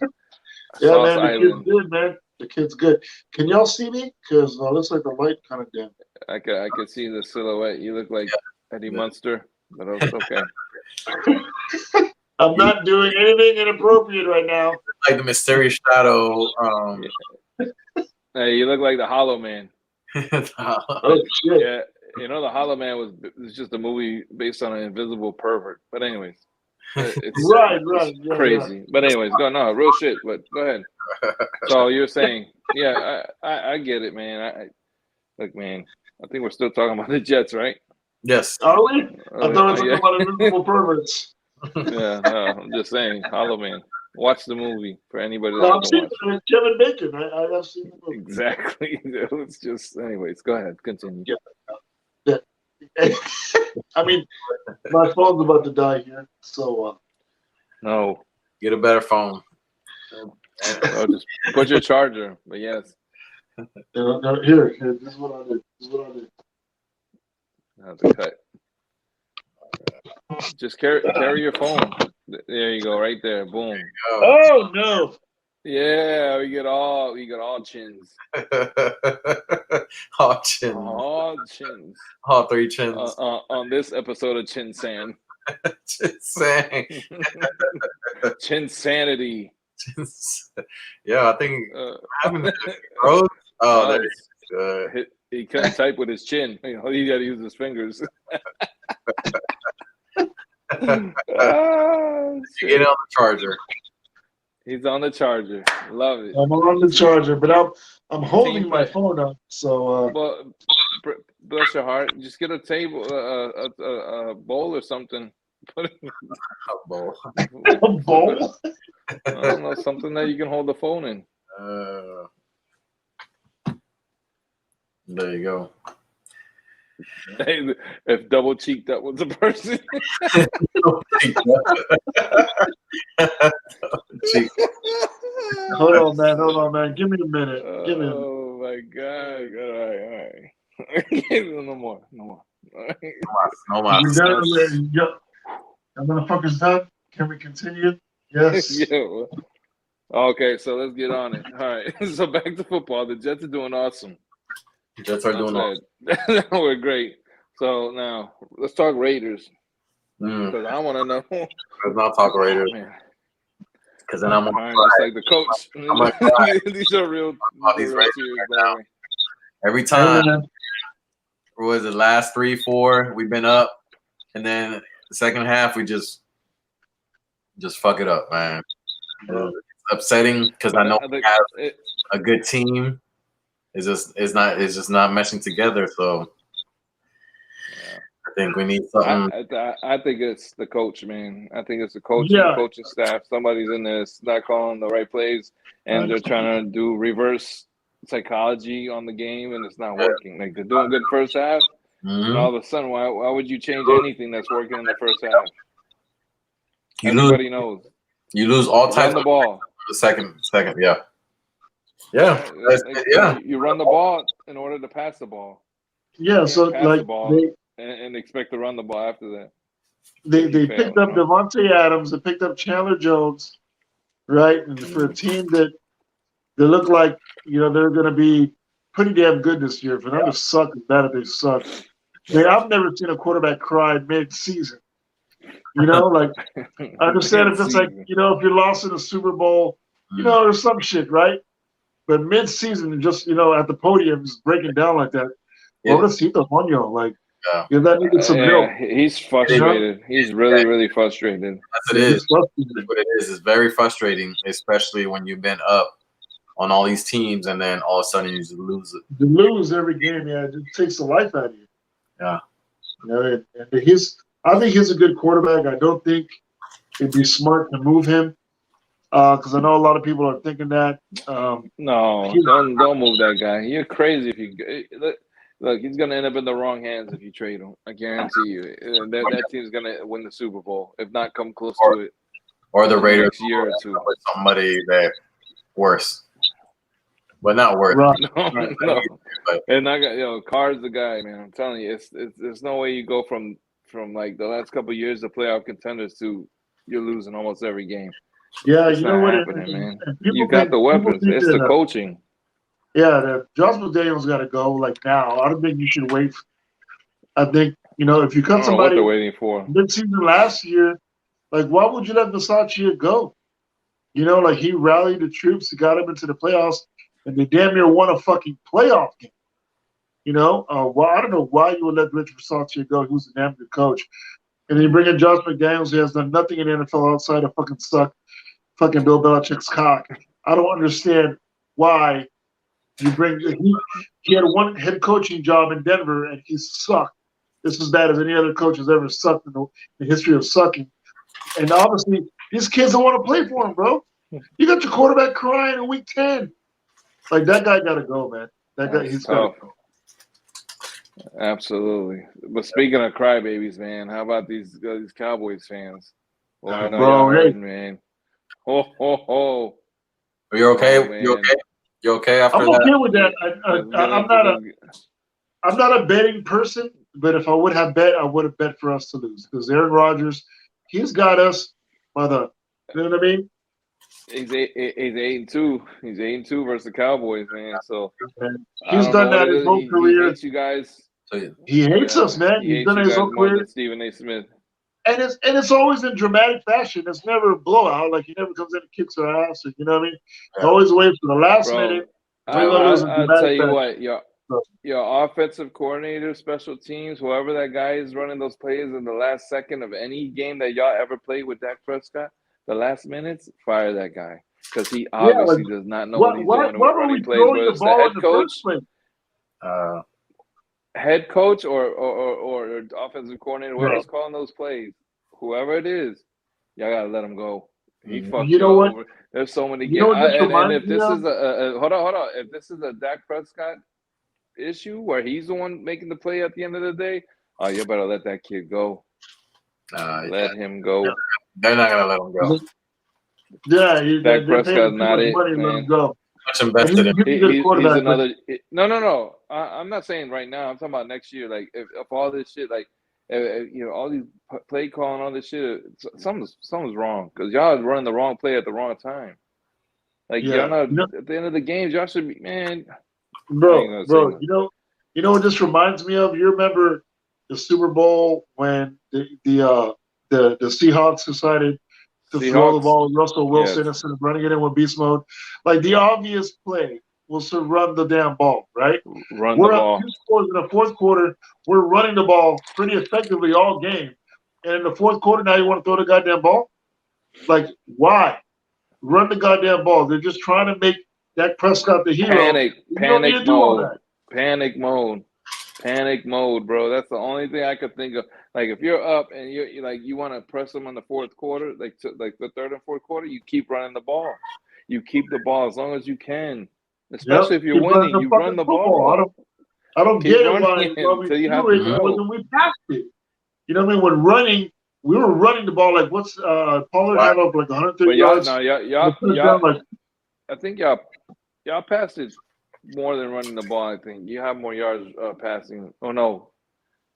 Yeah, Sauce man. The Island. kid's good, man. The kid's good. Can y'all see me? Because it looks like the light kind of dim. I could see the silhouette. You look like Eddie Munster, but it's okay. I'm not doing anything inappropriate right now. Like the mysterious shadow. Hey, you look like the Hollow Man. Oh shit! Yeah, the Hollow Man was just a movie based on an invisible pervert. But anyways, it's right, crazy. Yeah. But anyways, real shit. But go ahead. So you're saying, I get it, man. Look, man, I think we're still talking about the Jets, right? Yes. Are we? I thought we were talking about invisible perverts. Yeah, no, I'm just saying, Hollow Man. Watch the movie for anybody that I've seen Kevin Bacon. I've seen the movie. Exactly. It's just, anyways, go ahead, continue. Yeah. I mean, my phone's about to die here, so. No. Get a better phone. Just put your charger, but yes. Here, this is what I did. That's a cut. Just carry your phone. There you go, right there. Boom. Oh no! Yeah, we get all chins. All chins. All chins. All 3 chins. On this episode of Chin San. Chin San. Chin Sanity. Yeah, I think bro. Oh, that's good. He couldn't type with his chin. He got to use his fingers. Get on the charger. He's on the charger. Love it. I'm on the charger, but I'm holding my phone up. So. Well, bless your heart. Just get a table, a bowl or something. A bowl. A bowl. I don't know, something that you can hold the phone in. There you go. Hey, if double cheeked up was a person. Hold on, man. Give me a minute. Oh my God. All right. No more. No We more. done already. Yep. That motherfucker's done. Can we continue? Yes. Yeah. Okay, so let's get on it. All right. So back to football. The Jets are doing awesome. Jets are doing awesome. We're great. So now let's talk Raiders. Mm. Because I want to know. Let's not talk Raiders. Because then I'm All right, just like the coach. These are real these tears, Raiders by the way. every time. What was it, last 3-4? We've been up, and then the second half we just fuck it up, man. It's upsetting because I know we have a good team. It's just not meshing together. So I think we need something. I think it's the coach, man. I think it's the coach and the coaching staff. Somebody's in there not calling the right plays, and they're trying to do reverse psychology on the game, and it's not working. Like they're doing good first half, and all of a sudden, why would you change anything that's working in the first half? Everybody knows. You lose all types of the ball. The second, yeah. You run the ball in order to pass the ball. Yeah, so pass the ball and expect to run the ball after that. They picked up Devontae Adams. They picked up Chandler Jones, right? And for a team that they look like, they're going to be pretty damn good this year. For them to suck as bad as they suck. I've never seen a quarterback cry mid-season. Like, I understand if it's like, if you're lost in a Super Bowl, or some shit, right? But mid-season, just, at the podium, just breaking down like that. Pobrecito Moño, like, give that nigga some milk. He's frustrated. He's really, really frustrated. That's it is. What it is. It's very frustrating, especially when you've been up on all these teams and then all of a sudden you just lose it. You lose every game, it just takes the life out of you. Yeah. I think he's a good quarterback. I don't think it'd be smart to move him because I know a lot of people are thinking that. No, don't move that guy. You're crazy if you look. He's gonna end up in the wrong hands if you trade him. I guarantee you. That team's gonna win the Super Bowl, if not come close to it. Or the Raiders next year or two. With somebody that worse. But not worth. Right. No. And Carr's the guy, man. I'm telling you, there's no way you go from like the last couple of years of playoff contenders to you're losing almost every game. Yeah, it's not happening, man. You got the weapons. It's the coaching. Yeah, Josh McDaniels got to go like now. I don't think you should wait. I think if you cut somebody what they're waiting for mid-season last year, like why would you let Versace go? Like he rallied the troops, he got him into the playoffs, and they damn near won a fucking playoff game. Well, I don't know why you would let Rich Versace go. He was a damn good coach. And then you bring in Josh McDaniels, who has done nothing in the NFL outside of fucking Bill Belichick's cock. I don't understand why you bring. He had one head coaching job in Denver, and he sucked. This is bad as any other coach has ever sucked in the history of sucking. And obviously, these kids don't want to play for him, bro. You got your quarterback crying in week 10. Like that guy got to go, man. That guy, he's got to go. Absolutely. But speaking of crybabies, man, how about these Cowboys fans? Well, I know bro, y'all heard, man. Ho, ho, ho. Are you okay? You okay after that? I'm okay with that. I'm not a betting person, but if I would have bet, I would have bet for us to lose because Aaron Rodgers, he's got us by the, you know what I mean? He's 8-2. He's 8-2 versus the Cowboys, man. So he's done that his whole career. He hates you guys. He hates us, man. He's done his whole career. Stephen A. Smith. And it's always in dramatic fashion. It's never a blowout. Like he never comes in and kicks our ass. Or, you know what I mean? It's always waits for the last minute. I'll tell you what, your offensive coordinator, special teams, whoever that guy is running those plays in the last second of any game that y'all ever played with Dak Prescott, the last minutes, fire that guy because he obviously does not know what he's doing when he plays. Whether it's the head coach, head coach or offensive coordinator, whoever's calling those plays, whoever it is, y'all gotta let him go. He fucked you over. There's so many games. And if this is hold on. If this is a Dak Prescott issue where he's the one making the play at the end of the day, you better let that kid go. Let him go. They're not gonna let him go. Yeah, Dak Prescott's not it, man. much invested in. He's another. No. I'm not saying right now. I'm talking about next year. Like if all this shit, like you know, all these play calling, all this shit, something's wrong because y'all running the wrong play at the wrong time. Like y'all not at the end of the games, y'all should be, man. Bro, you know what this reminds me of? You remember the Super Bowl when the Seahawks decided to throw the ball to Russell Wilson instead of running it in with beast mode? Like the obvious play was to run the damn ball, right? Run the ball. 2 scores in the fourth quarter. We're running the ball pretty effectively all game. And in the fourth quarter, now you want to throw the goddamn ball? Like, why? Run the goddamn ball. They're just trying to make Dak Prescott the hero. Panic mode, bro. That's the only thing I could think of. Like if you're up and you're like you want to press them in the fourth quarter, like the third and fourth quarter, you keep running the ball. You keep the ball as long as you can. Especially if you're winning, you run the ball. I don't get it why we do it when we passed it. You know what I mean? When running, we were running the ball like what's Pollard had up like 130 yards. I think y'all passed it more than running the ball. I think you have more yards passing. Oh no,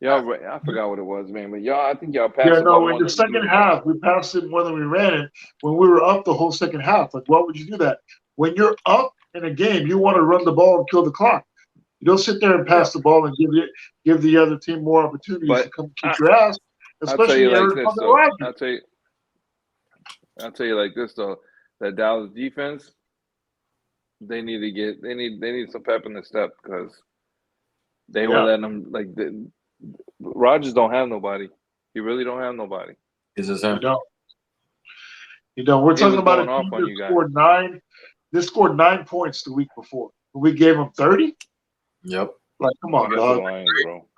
I forgot what it was, man. But I think y'all passed. Yeah, no. In the second half, we passed it more than we ran it. When we were up the whole second half, like why would you do that? When you're up in a game, you want to run the ball and kill the clock. You don't sit there and pass the ball and give the other team more opportunities to come kick your ass. Especially I'll tell you like this though, that Dallas defense, they need some pep in the step because they were letting them like Rodgers don't have nobody. He really don't have nobody. Is this him? You know, we're talking about a team that scored 9. They scored 9 points the week before. We gave them 30. Yep. Like, come on, dog.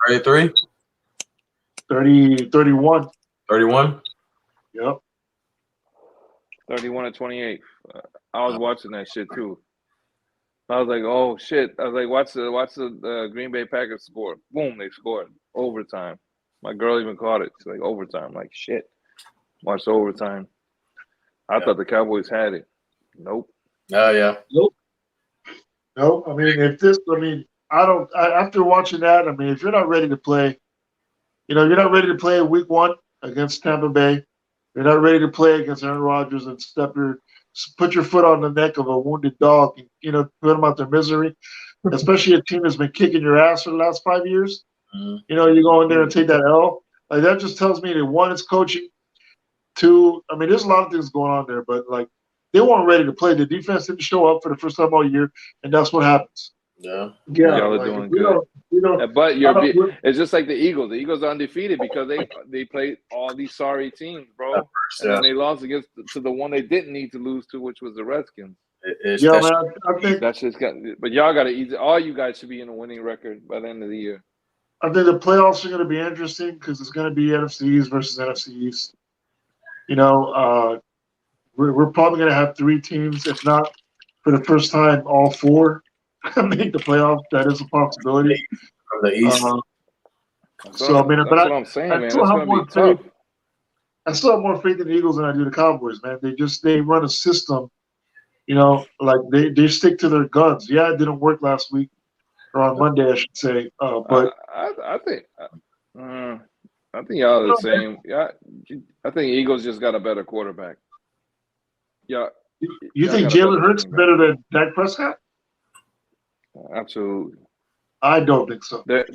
33? 31. 31? Yep. 31-28. I was watching that shit too. I was like, oh shit. I was like, watch the Green Bay Packers score. Boom, they scored. Overtime. My girl even caught it. She's like, overtime. I'm like, shit. Watch the overtime. I thought the Cowboys had it. Nope. Oh, yeah. Nope. No, I mean, after watching that, I mean, if you're not ready to play, you know, you're not ready to play week 1 against Tampa Bay. You're not ready to play against Aaron Rodgers and put your foot on the neck of a wounded dog and, you know, put them out their misery, especially a team that's been kicking your ass for the last 5 years. Mm-hmm. You know, you go in there and take that L. Like, that just tells me that 1, it's coaching. 2, I mean, there's a lot of things going on there, but, like, they weren't ready to play. The defense didn't show up for the first time all year, and that's what happens. Yeah. Y'all are doing good. But it's just like the Eagles. The Eagles are undefeated because they played all these sorry teams, bro. And then they lost to the one they didn't need to lose to, which was the Redskins. Man, I think that's just but y'all got to easy. All you guys should be in a winning record by the end of the year. I think the playoffs are going to be interesting because it's going to be NFC East versus NFC East. You know, we're probably going to have 3 teams, if not for the first time, all 4 make the playoffs. That is a possibility. From the East. So I mean, but what I'm saying, man. That's going to be tough. I still have more faith in the Eagles than I do the Cowboys, man. They run a system, you know, like they stick to their guns. Yeah, it didn't work last week or on Monday, I should say. But I think y'all are the same. Yeah, I think Eagles just got a better quarterback. Yeah. You think Jalen Hurts is better than Dak Prescott? Absolutely. I don't think so. They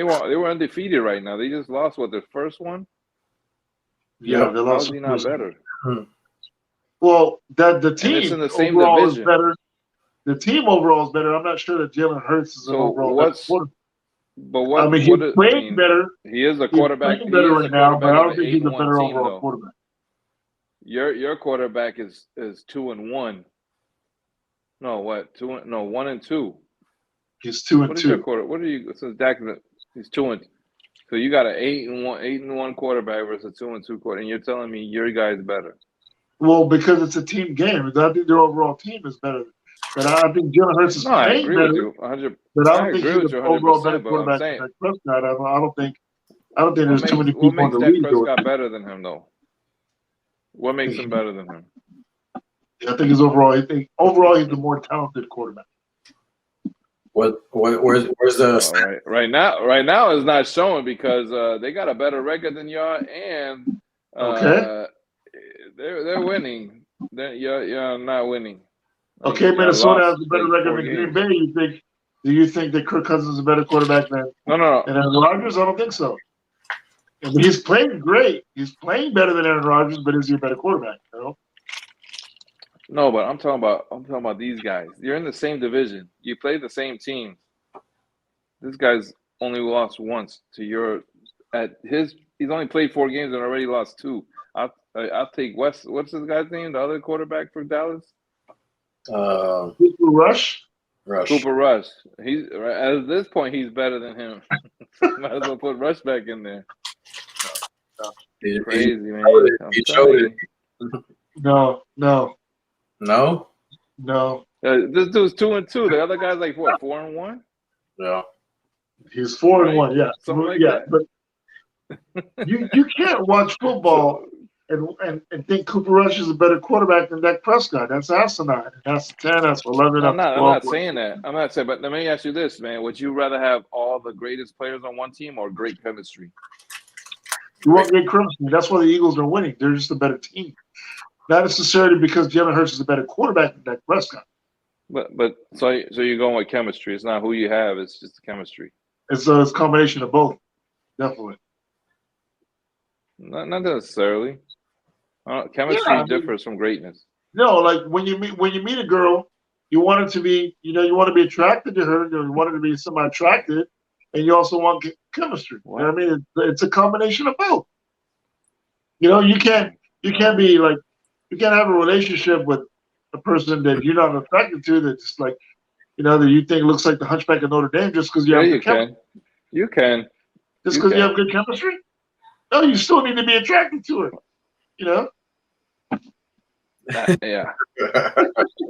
were undefeated right now. They just lost their first one. Yeah, they lost. How is he not better? Well, the team in the same overall division. is better. The team overall is better. I'm not sure that Jalen Hurts is an overall better quarterback. But what? I mean, he's playing better. He is a quarterback. He's better right now, but I don't think he's a better overall quarterback. Your quarterback is 2-1. No, what? 1-2. He's 2-2. What is your quarter? What are you? Since Dak, he's 2-2. So you got an 8-1 quarterback versus a 2-2 quarterback, and you're telling me your guy's better? Well, because it's a team game. I think their overall team is better. But I think Jalen Hurts is playing better. With you 100. But I don't think he's an overall better quarterback than Dak Prescott. I don't think there's too many people in the league. What makes Dak Prescott better than him, though? What makes him better than him? I think he's overall. I think overall he's the more talented quarterback. Where's the right now it's not showing because they got a better record than y'all, and they're winning. You're not winning. Like, okay, Minnesota has lost, a better like, record than Green Bay. Do you think that Kirk Cousins is a better quarterback than Aaron Rodgers? I don't think so. I mean, he's playing great. He's playing better than Aaron Rodgers, but is he a better quarterback? You know? No, but I'm talking about these guys. You're in the same division. You play the same team. This guy's only lost once to your he's only played 4 games and already lost 2. I'll take West. What's this guy's name? The other quarterback for Dallas? Cooper Rush. Cooper Rush. He's at this point he's better than him. Might as well put Rush back in there. Crazy, man. He showed it. No. This dude's 2-2. The other guy's like what, 4-1? Yeah. He's 4-1. Yeah. Something like that. But you can't watch football and think Cooper Rush is a better quarterback than Dak Prescott. That's asinine. That's 10. That's 11. I'm not saying that. I'm not saying. But let me ask you this, man. Would you rather have all the greatest players on one team or great chemistry? You want great chemistry. That's why the Eagles are winning. They're just a better team. Not necessarily because Jalen Hurts is a better quarterback than Dak Prescott. But so you're going with chemistry. It's not who you have. It's just the chemistry. It's a combination of both. Definitely. Not necessarily. Chemistry differs from greatness. No, like when you meet a girl, you want it to be, you want to be attracted to her. You want her to be somewhat attracted, and you also want chemistry. You know what I mean? It's a combination of both. You can't be like, you can't have a relationship with a person that you're not attracted to. That's like, that you think looks like the Hunchback of Notre Dame just because you have good chemistry. You can. Just because you have good chemistry? No, you still need to be attracted to her. Yeah.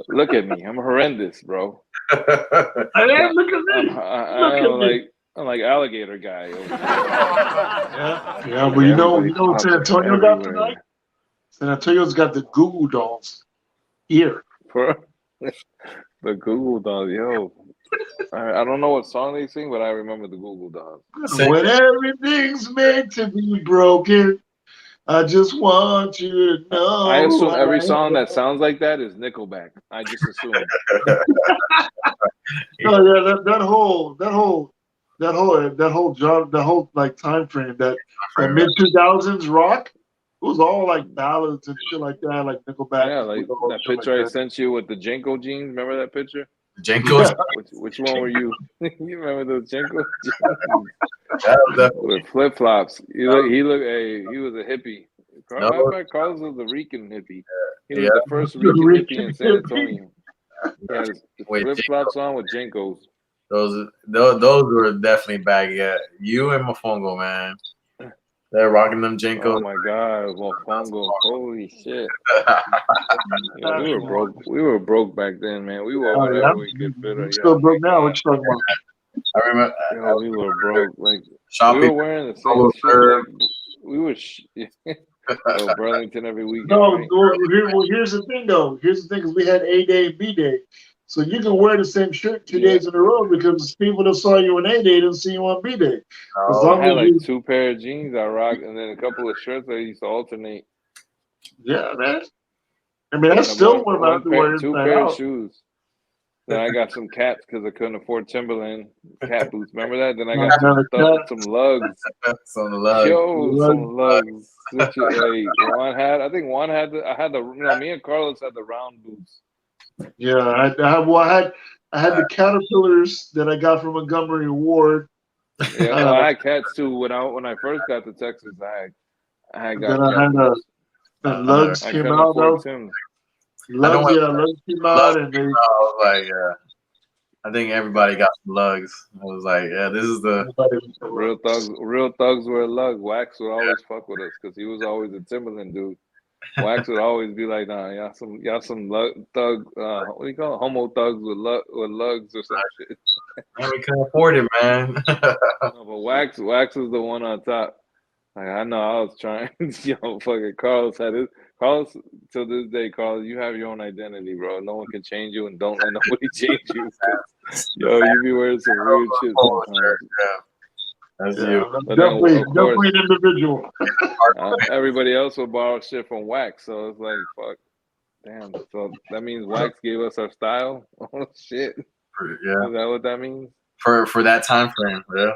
Look at me. I'm horrendous, bro. I am. Look at me. I'm like alligator guy. Yeah, but you know what San Antonio got tonight? San Antonio's got the Goo Goo Dolls here. The Goo Goo Dolls, yo. I don't know what song they sing, but I remember the Goo Goo Dolls. When everything's meant to be broken, I just want you to know. I assume every song that sounds like that is Nickelback. I just assume. No, that whole like time frame, that mid 2000s rock, it was all like ballads and shit like that, like Nickelback. Yeah, like that picture I sent you with the Jenko jeans. Remember that picture? Jenko. Yeah. Which one were you? You remember those Jenko jeans? With flip flops. He was a hippie. Carlos was the Rican hippie. He was the first Rican hippie in San Antonio. He had his flip flops on with Jenkos. Those were definitely bad. Yeah, you and Mofongo, man. They're rocking them Jenkos. Oh my God, Mofongo! Holy shit! Yeah, we were broke. We were broke back then, man. We were whatever we could fit. We're still broke now. What you talking about? I remember. We were broke. Like shopping. We were wearing the same shit. Like, we were Burlington every weekend. No, right? well, here's the thing, though. Here's the thing: is we had A Day and B Day. So you can wear the same shirt 2 days in a row because people that saw you on A Day didn't see you on B Day. I had like 2 pair of jeans I rocked, and then a couple of shirts I used to alternate. Yeah, man. I mean, that's still one of my underwear. 2 pair of shoes. Then I got some cats because I couldn't afford Timberland cat boots. Remember that? Then I got some lugs. Some lugs. Some lugs. Juan had me and Carlos had the round boots. Yeah, I had the Caterpillars that I got from Montgomery Ward. Yeah, I had cats too. When I first got to Texas, I had got. Then I had lugs came out. Lugs came out, and they. Like, I think everybody got some lugs. I was like, yeah, this is the real thugs. Real thugs wear lugs. Wax would always fuck with us because he was always a Timberland dude. Wax would always be like, nah, y'all some thug, what do you call it? Homo thugs with lugs or some shit. We couldn't afford it, man. No, but Wax was the one on top. Like, I know I was trying. Fucking Carlos had Carlos, till this day, Carlos, you have your own identity, bro. No one can change you, and don't let nobody change you. Yo, you be wearing some weird shit sometimes. That's Yeah, you. I'm But then, definitely, of course, definitely an individual. everybody else will borrow shit from Wax, so it's like, fuck, damn. So that means Wax gave us our style. Oh shit, Yeah. is that what that means? For that time frame, yeah.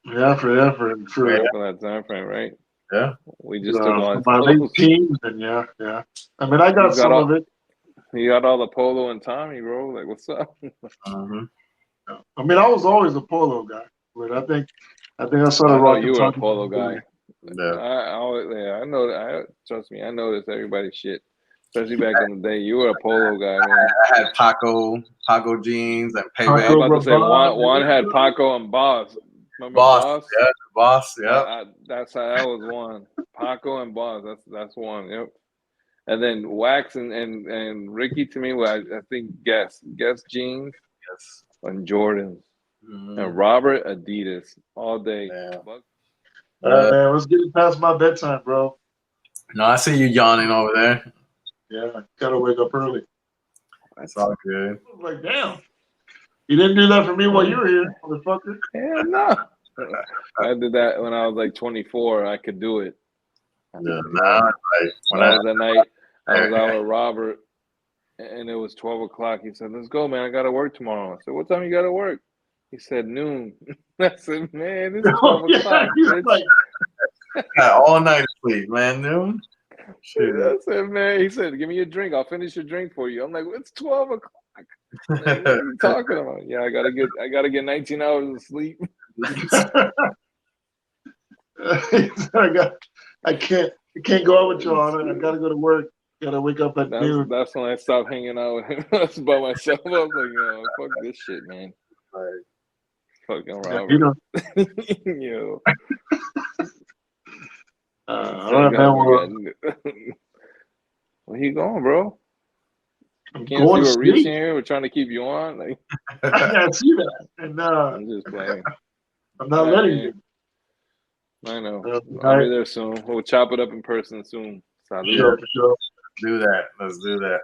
Yeah, for that time frame, right? Yeah. We just took all his my late clothes. teens, and yeah. I mean, I got some of it. You got all the Polo and Tommy, bro. Like, what's up? I mean, I was always a Polo guy, but I think I started I know rocking you were a Tommy. Polo guy. Yeah. I know that. Trust me, I noticed everybody's shit. Especially back in the day, you were a Polo guy, man. I had Paco jeans and I was about to say Juan had Paco and Boss. Remember Boss? Yeah, Boss. Yeah. That's how that was one. Paco and Boss. That's one. Yep. And then Wax and Ricky to me, I think Guess jeans. Yes. And Jordans. And Robert Adidas all day. Yeah. Man, let's get past my bedtime, bro. No, I see you yawning over there. Yeah, gotta wake up early. That's all good. I was like, damn. You didn't do that for me while you were here, motherfucker. Hell no. I did that when I was like 24. I could do it. Yeah, when I was that night, I was out with Robert, and it was 12 o'clock. He said, "Let's go, man. I got to work tomorrow." I said, "What time you got to work?" He said, "Noon." I said, "Man, it's 12 o'clock, bitch." Got all night sleep, man. Noon. I said, "Man," he said, "Give me a drink. I'll finish your drink for you." I'm like, "It's 12 o'clock." Like, what are you talking about? Yeah, I gotta get 19 hours of sleep. I can't go out with you on it. I gotta go to work. Gotta wake up at noon. That's when I stopped hanging out with him. I was by myself. I was like, yo, fuck this shit, man. Fucking Robert. Yo. All right, man. Where you going, bro? I'm can't going see to we're reaching sleep. here. We're trying to keep you on. Like, I can't see that. And I'm just playing. I'm not letting you. I know. I'll be there soon. We'll chop it up in person soon. For sure. Do that. Let's do that.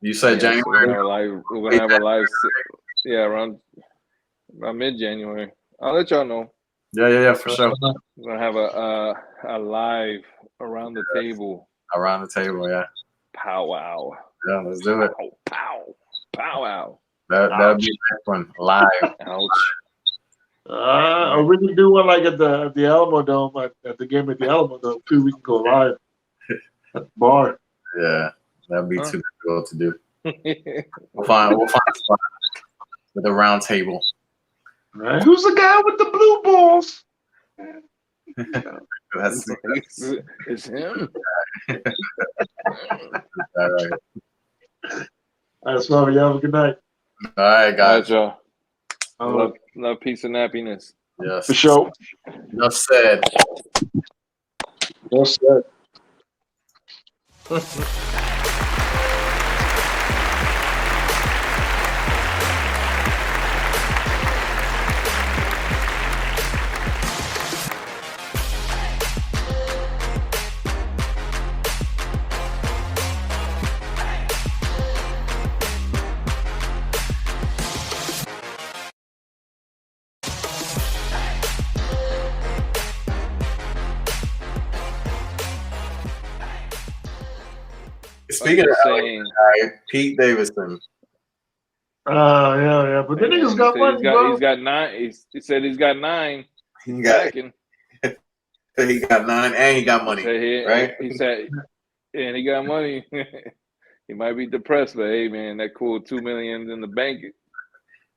You said January. We're gonna have a live. Yeah, around mid-January. I'll let y'all know. Yeah, for sure. We're gonna have a live around the table. Around the table, yeah. Powwow. Yeah, let's do it. Powwow. That'll be the next one. Live. Ouch. Or we can do one like at the Alamo Dome at the game at the Alamo Dome too. We can go live at the bar. Yeah, that'd be too difficult to do. We'll find a spot with a round table. Right? Who's the guy with the blue balls? It's him. All right. All right, Swami, you have a good night. All right, guys. All right, y'all. Love, peace, and happiness. Yes. For sure. Enough said. Well said. Speaking of saying, Pete Davidson. Yeah. But the niggas got money, bro. He's got 9. He said he's got 9. He got 9 and he got money. Right? He said, and he got money. He might be depressed, but hey, man, that cool $2 million in the bank.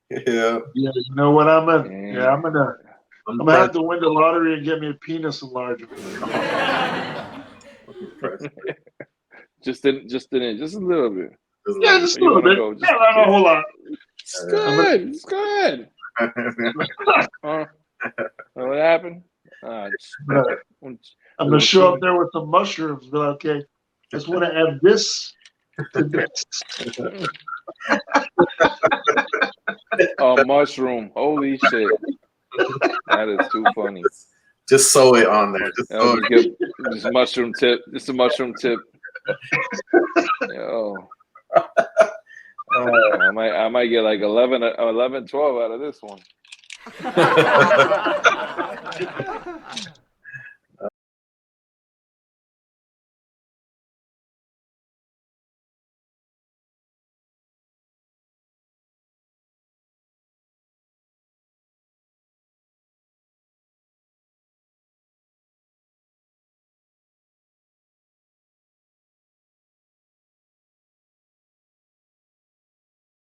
Yeah. You know what I'm gonna? Yeah, I'm gonna have to win the lottery and get me a penis enlarger. Just a little bit. Yeah, just a little bit. Yeah, not a whole lot. It's good. It's good. What happened? I'm gonna show up there with some mushrooms. Be like, okay, just want to add this to this. A mushroom. Holy shit. That is too funny. Just sew it on there. Just sew it. Just a mushroom tip. Just a mushroom tip. Yo. I might get like 11, 12 out of this one.